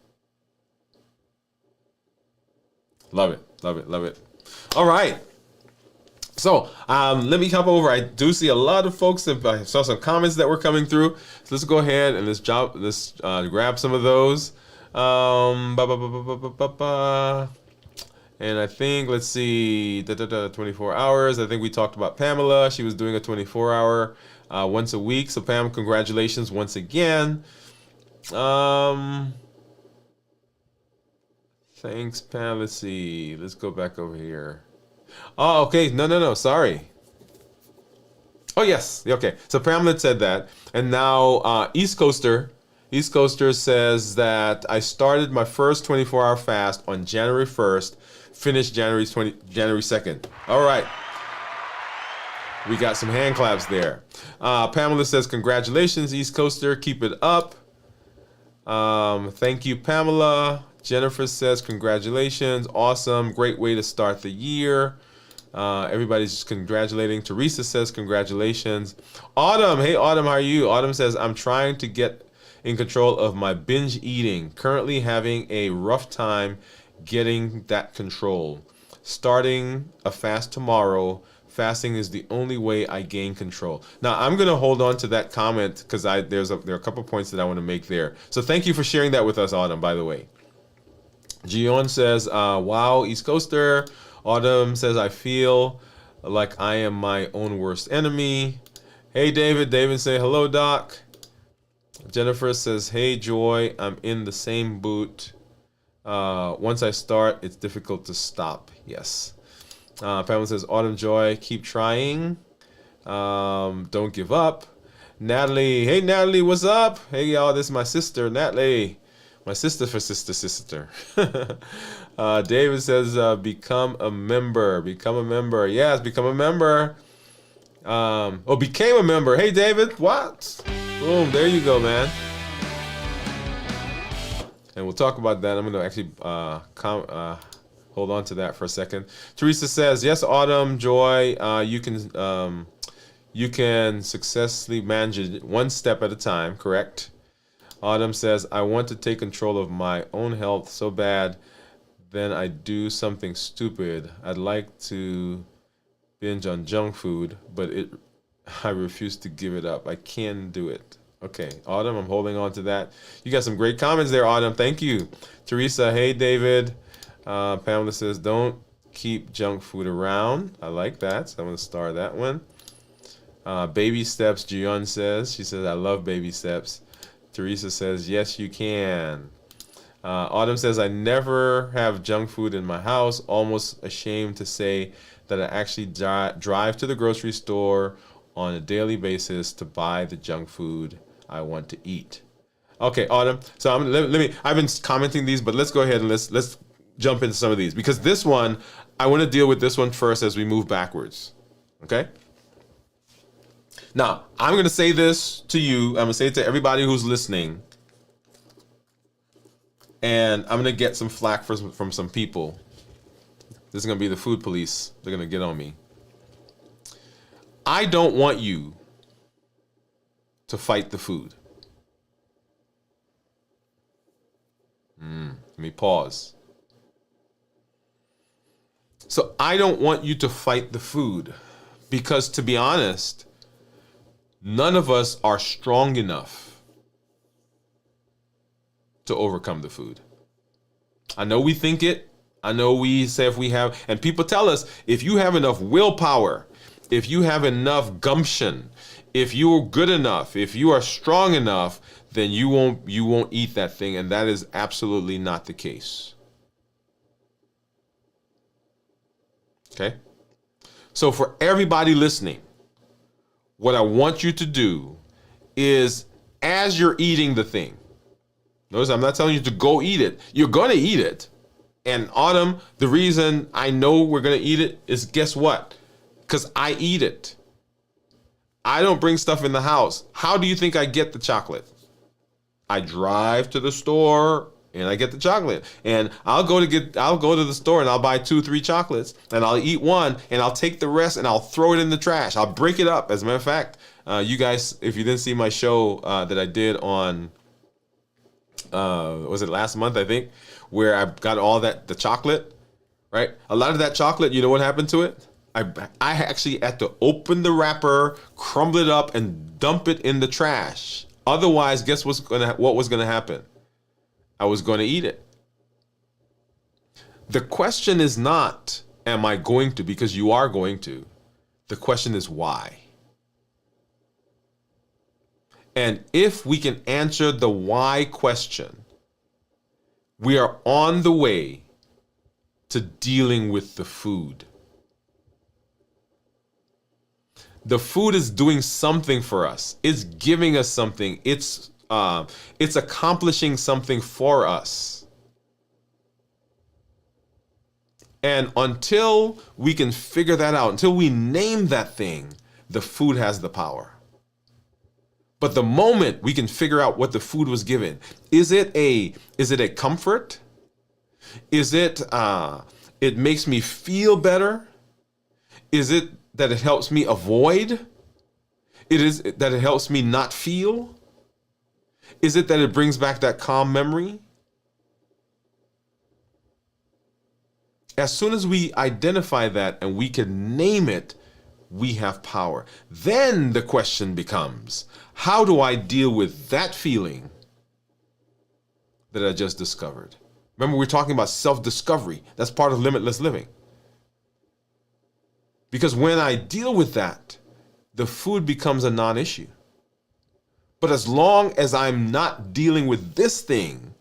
Love it, love it, love it. All right. So let me hop over. I do see a lot of folks. I saw some comments that were coming through. So let's go ahead and let's grab some of those. And I think, let's see, 24 hours. I think we talked about Pamela. She was doing a 24-hour once a week. So Pam, congratulations once again. Thanks, Pam. Let's see. Let's go back over here. Oh, okay. No. Sorry. Oh, yes. Okay. So Pamela said that. And now East Coaster says that I started my first 24-hour fast on January 1st, finished January 2nd. All right. We got some hand claps there. Pamela says, congratulations, East Coaster. Keep it up. Thank you, Pamela. Jennifer says, congratulations. Awesome. Great way to start the year. Everybody's just congratulating. Teresa says, congratulations. Autumn. Hey, Autumn, how are you? Autumn says, I'm trying to get in control of my binge eating. Currently having a rough time getting that control. Starting a fast tomorrow. Fasting is the only way I gain control. Now, I'm going to hold on to that comment because there are a couple points that I want to make there. So thank you for sharing that with us, Autumn, by the way. Gion says, wow, East Coaster. Autumn says, I feel like I am my own worst enemy. Hey, David. David say, hello, Doc. Jennifer says, hey, Joy. I'm in the same boat. Once I start, it's difficult to stop. Yes. Pamela says, Autumn, Joy, keep trying. Don't give up. Natalie. Hey, Natalie, what's up? Hey, y'all. This is my sister, Natalie. My sister for sister. David says, become a member. Become a member. Yes, become a member. Became a member. Hey, David. What? Boom. There you go, man. And we'll talk about that. I'm going to actually hold on to that for a second. Teresa says, yes, Autumn, Joy, you can successfully manage it one step at a time, correct? Autumn says, I want to take control of my own health so bad, then I do something stupid. I'd like to binge on junk food, but I refuse to give it up. I can do it. Okay, Autumn, I'm holding on to that. You got some great comments there, Autumn. Thank you. Teresa, hey, David. Pamela says, don't keep junk food around. I like that, so I'm going to star that one. Baby steps, Gion says. She says, I love baby steps. Teresa says, yes, you can. Autumn says, I never have junk food in my house. Almost ashamed to say that I actually drive to the grocery store on a daily basis to buy the junk food I want to eat. Okay, Autumn. So I've been commenting these, but let's go ahead and let's jump into some of these, because this one, I want to deal with this one first as we move backwards. Okay? Now, I'm going to say this to you. I'm going to say it to everybody who's listening. And I'm going to get some flack from some people. This is going to be the food police. They're going to get on me. I don't want you to fight the food. Let me pause. So I don't want you to fight the food because, to be honest, none of us are strong enough to overcome the food. I know we think it. I know we say if we have, and people tell us, if you have enough willpower, if you have enough gumption, if you're good enough, if you are strong enough, then you won't eat that thing, and that is absolutely not the case. Okay? So for everybody listening, what I want you to do is, as you're eating the thing, notice I'm not telling you to go eat it. You're going to eat it. And Autumn, the reason I know we're going to eat it is, guess what? Because I eat it. I don't bring stuff in the house. How do you think I get the chocolate? I drive to the store and I get the chocolate. And I'll go to the store and I'll buy 2-3 chocolates and I'll eat one and I'll take the rest and I'll throw it in the trash. I'll break it up. As a matter of fact, you guys, if you didn't see my show that I did on, was it last month, I think, where I got all the chocolate, right? A lot of that chocolate, you know what happened to it? I actually had to open the wrapper, crumble it up, and dump it in the trash. Otherwise, guess what was gonna happen? I was going to eat it. The question is not, am I going to? Because you are going to. The question is why. And if we can answer the why question, we are on the way to dealing with the food. The food is doing something for us. It's giving us something. It's accomplishing something for us. And until we can figure that out, until we name that thing, the food has the power. But the moment we can figure out what the food was given, is it a comfort? Is it it makes me feel better? Is it that it helps me avoid? It is that it helps me not feel? Is it that it brings back that calm memory? As soon as we identify that and we can name it, we have power. Then the question becomes, how do I deal with that feeling that I just discovered? Remember, we're talking about self-discovery. That's part of limitless living. Because when I deal with that, the food becomes a non-issue. But as long as I'm not dealing with this thing,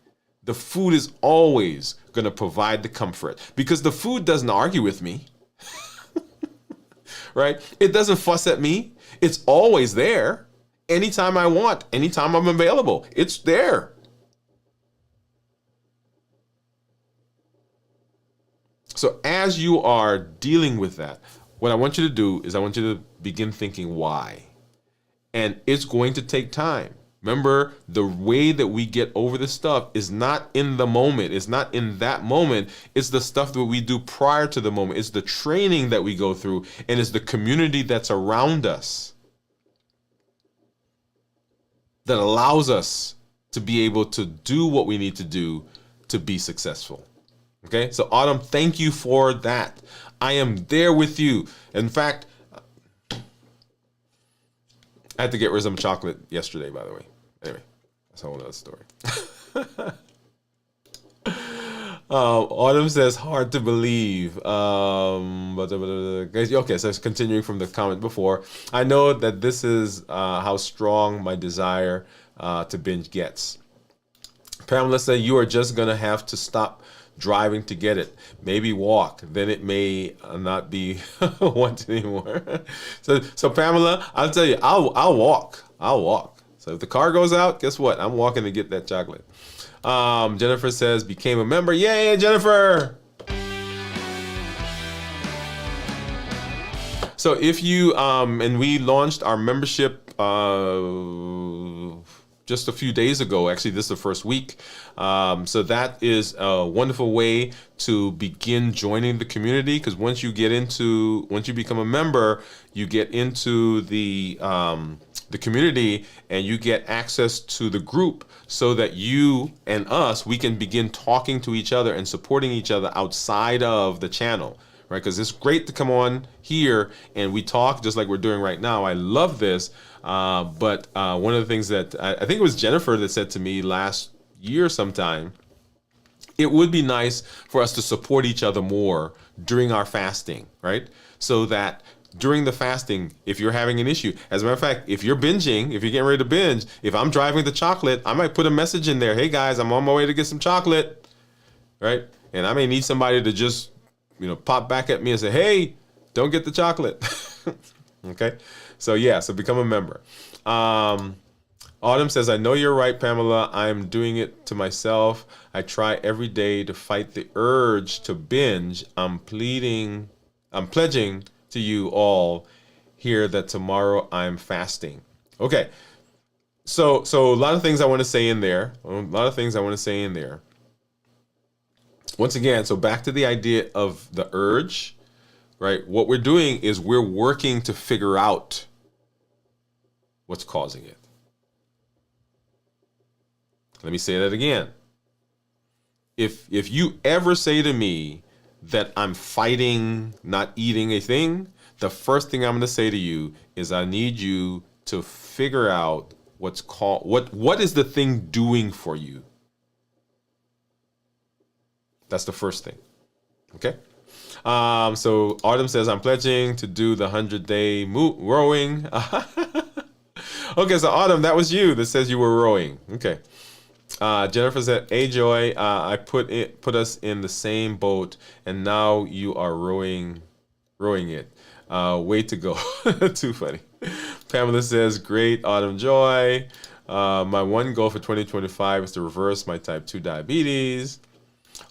the food is always going to provide the comfort. Because the food doesn't argue with me. Right? It doesn't fuss at me. It's always there. Anytime I want, anytime I'm available, it's there. So as you are dealing with that, what I want you to do is I want you to begin thinking why. And it's going to take time. Remember, the way that we get over this stuff is not in the moment. It's not in that moment. It's the stuff that we do prior to the moment. It's the training that we go through, and it's the community that's around us that allows us to be able to do what we need to do to be successful. Okay? So Autumn, thank you for that. I am there with you. In fact, I had to get rid of some chocolate yesterday, by the way. Anyway, that's a whole other story. Autumn says, hard to believe. Okay, so it's continuing from the comment before. I know that this is how strong my desire to binge gets. Pamela said, you are just going to have to stop driving to get it. Maybe walk. Then it may not be wanted anymore. So Pamela, I'll tell you, I'll walk. So if the car goes out, guess what? I'm walking to get that chocolate. Jennifer says, became a member. Yay, Jennifer! So if you, and we launched our membership just a few days ago. Actually, this is the first week. So that is a wonderful way to begin joining the community, because once you become a member, you get into the community and you get access to the group, so that you and us, we can begin talking to each other and supporting each other outside of the channel. Right, because it's great to come on here and we talk just like we're doing right now. I love this, but one of the things that I think it was Jennifer that said to me last year sometime, it would be nice for us to support each other more during our fasting, right? So that during the fasting, if you're having an issue, as a matter of fact, if you're binging, if you're getting ready to binge, if I'm driving the chocolate, I might put a message in there, hey guys, I'm on my way to get some chocolate, right? And I may need somebody to just pop back at me and say, hey, don't get the chocolate. Okay. So become a member. Autumn says, I know you're right, Pamela. I'm doing it to myself. I try every day to fight the urge to binge. I'm pledging to you all here that tomorrow I'm fasting. Okay. So a lot of things I want to say in there. Once again, so back to the idea of the urge, right? What we're doing is we're working to figure out what's causing it. Let me say that again. If you ever say to me that I'm fighting not eating a thing, the first thing I'm going to say to you is I need you to figure out what is the thing doing for you. That's the first thing. Okay. So Autumn says, I'm pledging to do the 100-day rowing. Okay, so Autumn, that was you that says you were rowing. Okay. Jennifer said, hey Joy, I put us in the same boat and now you are rowing it. Way to go. Too funny. Pamela says, great, Autumn Joy. My one goal for 2025 is to reverse my type 2 diabetes.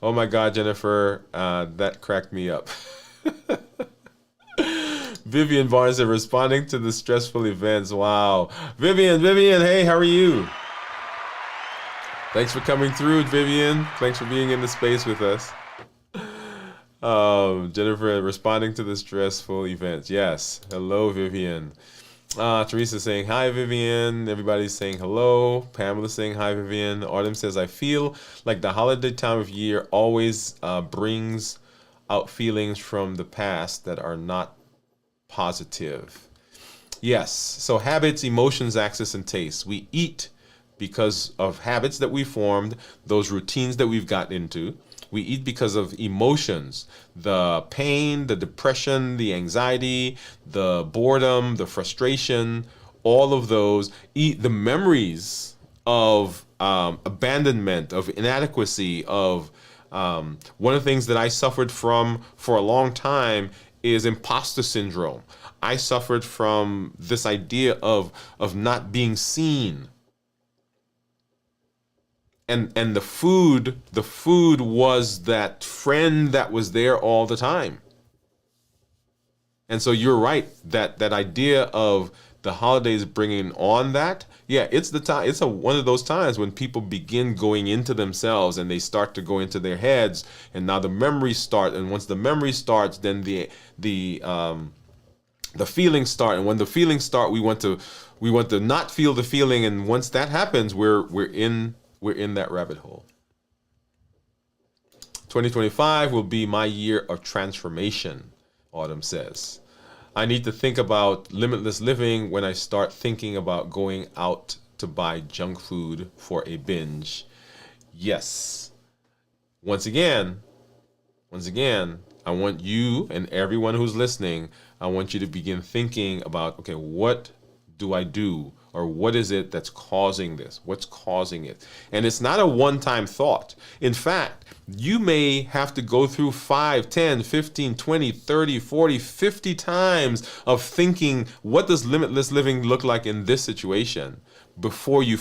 Oh my God, Jennifer, that cracked me up. Vivian Barnes said, responding to the stressful events. Wow. Vivian, hey, how are you? Thanks for coming through, Vivian. Thanks for being in the space with us. Jennifer, responding to the stressful events. Yes. Hello, Vivian. Teresa saying, hi, Vivian. Everybody's saying hello. Pamela saying, hi, Vivian. Autumn says, I feel like the holiday time of year always brings out feelings from the past that are not positive. Yes. So habits, emotions, access, and taste. We eat because of habits that we formed, those routines that we've gotten into. We eat because of emotions, the pain, the depression, the anxiety, the boredom, the frustration, all of those, the memories of abandonment, of inadequacy, of one of the things that I suffered from for a long time is imposter syndrome. I suffered from this idea of not being seen. And the food was that friend that was there all the time. And so you're right, that idea of the holidays bringing on that, it's the time. It's one of those times when people begin going into themselves and they start to go into their heads, and now the memories start. And once the memory starts, then the feelings start. And when the feelings start, we want to not feel the feeling. And once that happens, we're in that rabbit hole. 2025 will be my year of transformation, Autumn says. I need to think about limitless living when I start thinking about going out to buy junk food for a binge. Yes. Once again, I want you and everyone who's listening, I want you to begin thinking about, okay, what do I do? Or what is it that's causing this? What's causing it? And it's not a one-time thought. In fact, you may have to go through 5, 10, 15, 20, 30, 40, 50 times of thinking, what does limitless living look like in this situation? before your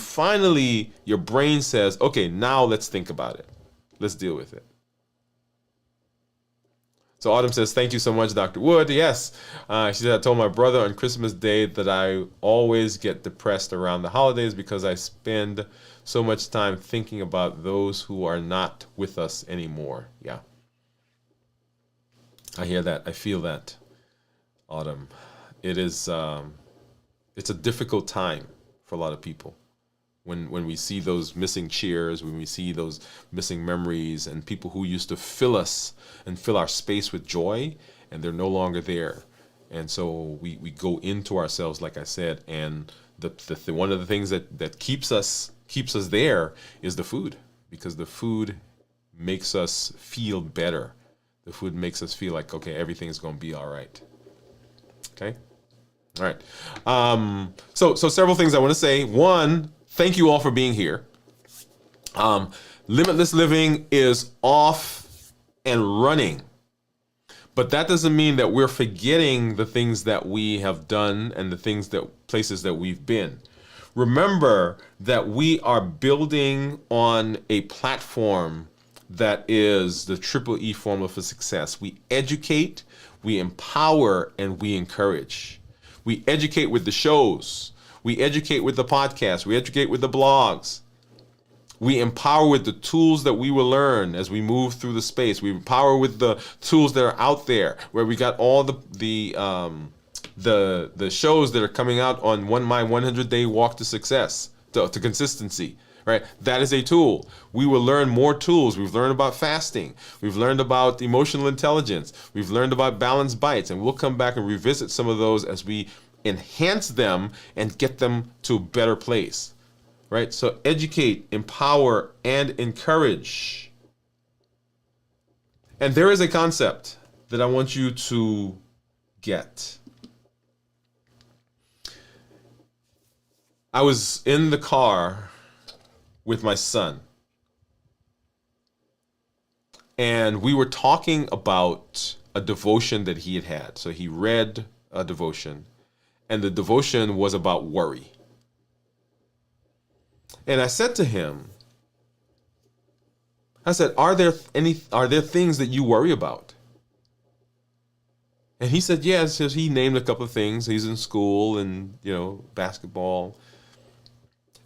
brain says, okay, now let's think about it. Let's deal with it. So Autumn says, thank you so much, Dr. Woode. Yes, she said, I told my brother on Christmas Day that I always get depressed around the holidays because I spend so much time thinking about those who are not with us anymore. Yeah. I hear that. I feel that, Autumn. It is, it's a difficult time for a lot of people. When we see those missing cheers, when we see those missing memories and people who used to fill us and fill our space with joy, and they're no longer there. And so we go into ourselves, like I said, and the one of the things that keeps us there is the food, because the food makes us feel better. The food makes us feel like, okay, everything's going to be all right. Okay? All right. So several things I want to say. One, thank you all for being here. Limitless Living is off and running. But that doesn't mean that we're forgetting the things that we have done and the places that we've been. Remember that we are building on a platform that is the Triple E formula for success. We educate, we empower, and we encourage. We educate with the shows. We educate with the podcast. We educate with the blogs. We empower with the tools that we will learn as we move through the space. We empower with the tools that are out there, where we got all the shows that are coming out on my 100-day walk to success, to consistency. Right? That is a tool. We will learn more tools. We've learned about fasting. We've learned about emotional intelligence. We've learned about balanced bites, and we'll come back and revisit some of those as we enhance them and get them to a better place. Right? So educate, empower, and encourage. And there is a concept that I want you to get. I was in the car with my son, and we were talking about a devotion that he had. So he read a devotion, and the devotion was about worry. And I said to him, are there things that you worry about? And he said, yes. He named a couple of things. He's in school and, basketball.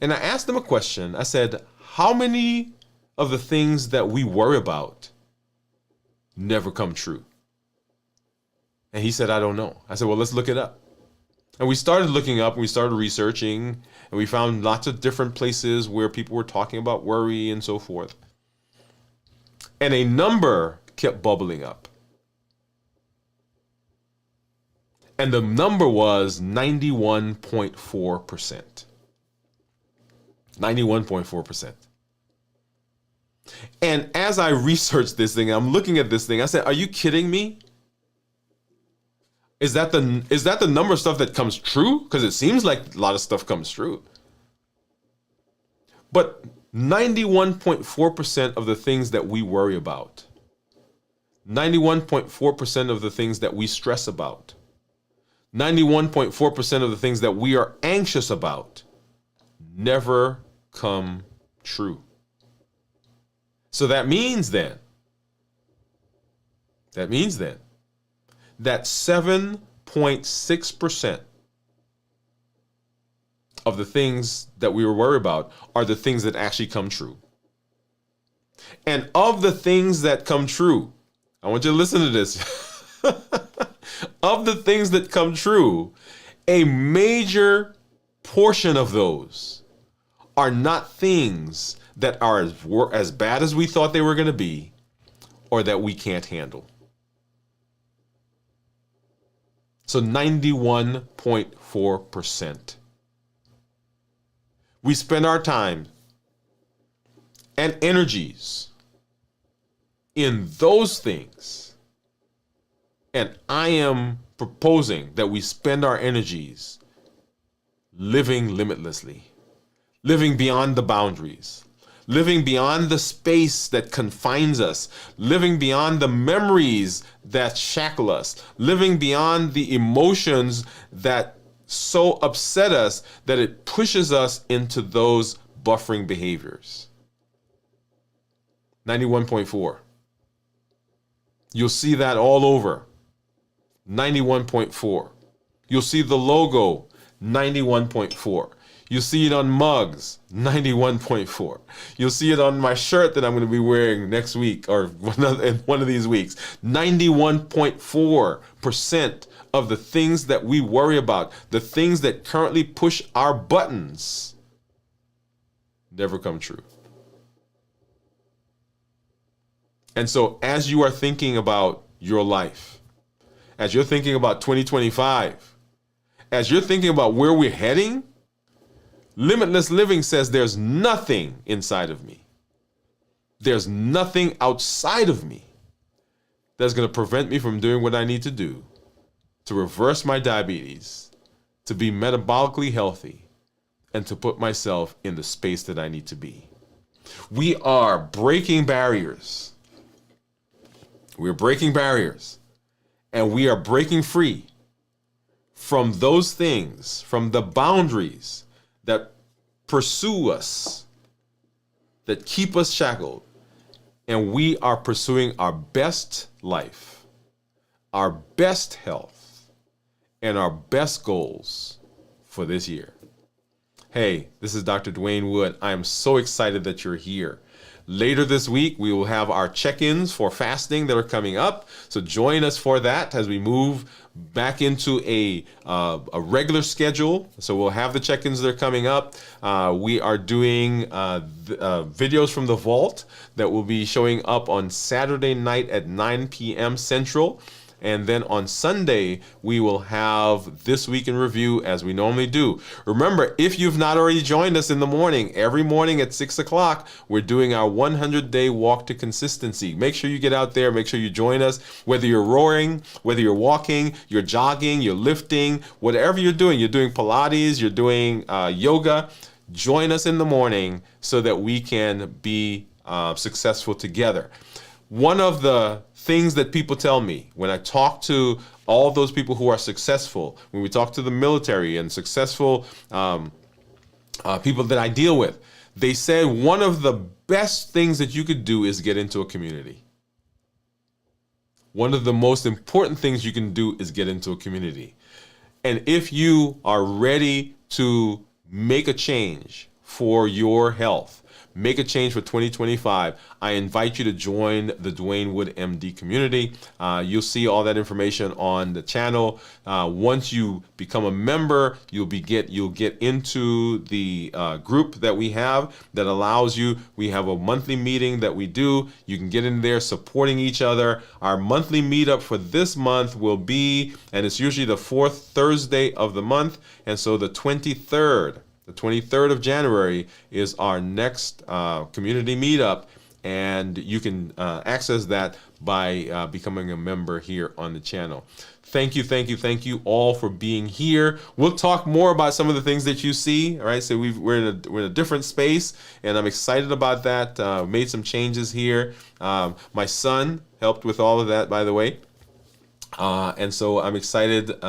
And I asked him a question. I said, how many of the things that we worry about never come true? And he said, I don't know. I said, well, let's look it up. And we started looking up, and we started researching, and we found lots of different places where people were talking about worry and so forth. And a number kept bubbling up. And the number was 91.4%. 91.4%. And as I researched this thing, I'm looking at this thing, I said, are you kidding me? Is that the number of stuff that comes true? Because it seems like a lot of stuff comes true. But 91.4% of the things that we worry about, 91.4% of the things that we stress about, 91.4% of the things that we are anxious about never come true. So that means then that 7.6% of the things that we were worried about are the things that actually come true. And of the things that come true, I want you to listen to this. Of the things that come true, a major portion of those are not things that are as bad as we thought they were going to be, or that we can't handle. So 91.4%. We spend our time and energies in those things. And I am proposing that we spend our energies living limitlessly, living beyond the boundaries, living beyond the space that confines us, living beyond the memories that shackle us, living beyond the emotions that so upset us that it pushes us into those buffering behaviors. 91.4. You'll see that all over. 91.4. You'll see the logo, 91.4. You'll see it on mugs, 91.4. You'll see it on my shirt that I'm going to be wearing next week or in one of these weeks. 91.4% of the things that we worry about, the things that currently push our buttons, never come true. And so as you are thinking about your life, as you're thinking about 2025, as you're thinking about where we're heading, Limitless Living says there's nothing inside of me. There's nothing outside of me that's going to prevent me from doing what I need to do to reverse my diabetes, to be metabolically healthy, and to put myself in the space that I need to be. We are breaking barriers. We're breaking barriers, and we are breaking free from those things, from the boundaries that pursue us, that keep us shackled, and we are pursuing our best life, our best health, and our best goals for this year. Hey, this is Dr. Dwain Woode. I am so excited that you're here. Later this week, we will have our check-ins for fasting that are coming up. So join us for that as we move back into a regular schedule. So we'll have the check-ins that are coming up. We are doing videos from the vault that will be showing up on Saturday night at 9 p.m. Central. And then on Sunday, we will have This Week in Review as we normally do. Remember, if you've not already joined us in the morning, every morning at 6 o'clock, we're doing our 100-day walk to consistency. Make sure you get out there. Make sure you join us. Whether you're roaring, whether you're walking, you're jogging, you're lifting, whatever you're doing Pilates, you're doing yoga, join us in the morning so that we can be successful together. One of the things that people tell me when I talk to all those people who are successful, when we talk to the military and successful people that I deal with, they say one of the best things that you could do is get into a community. One of the most important things you can do is get into a community. And if you are ready to make a change for your health, make a change for 2025, I invite you to join the Dwain Woode MD community. You'll see all that information on the channel. Once you become a member, you'll get into the group that we have that allows you. We have a monthly meeting that we do. You can get in there supporting each other. Our monthly meetup for this month will be, and it's usually the fourth Thursday of the month, and so the 23rd of January is our next community meetup, and you can access that by becoming a member here on the channel. Thank you all for being here. We'll talk more about some of the things that you see. All right, so we're in a different space, and I'm excited about that. Made some changes here. My son helped with all of that, by the way. And so I'm excited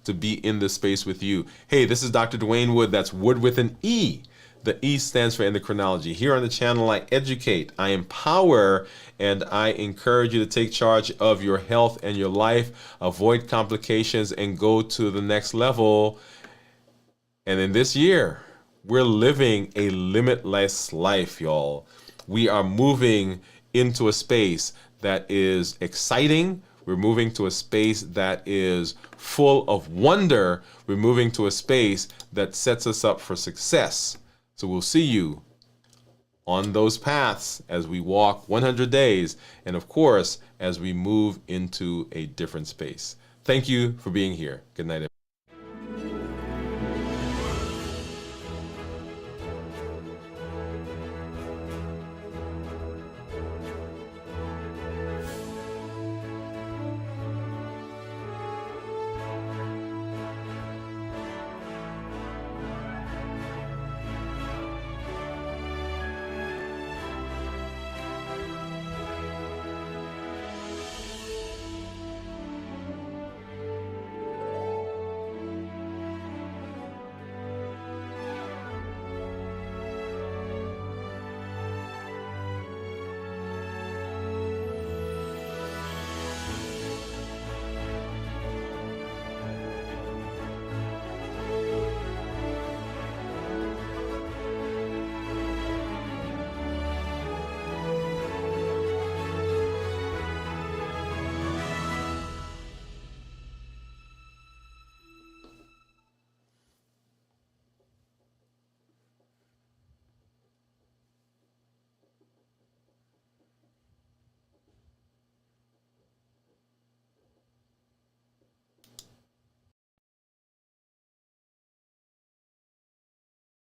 to be in this space with you. Hey, this is Dr. Dwain Woode. That's Wood with an E. The E stands for endocrinology. Here on the channel, I educate, I empower, and I encourage you to take charge of your health and your life, avoid complications, and go to the next level. And in this year, we're living a limitless life, y'all. We are moving into a space that is exciting. We're moving to a space that is full of wonder. We're moving to a space that sets us up for success. So we'll see you on those paths as we walk 100 days, and of course, as we move into a different space. Thank you for being here. Good night, everyone.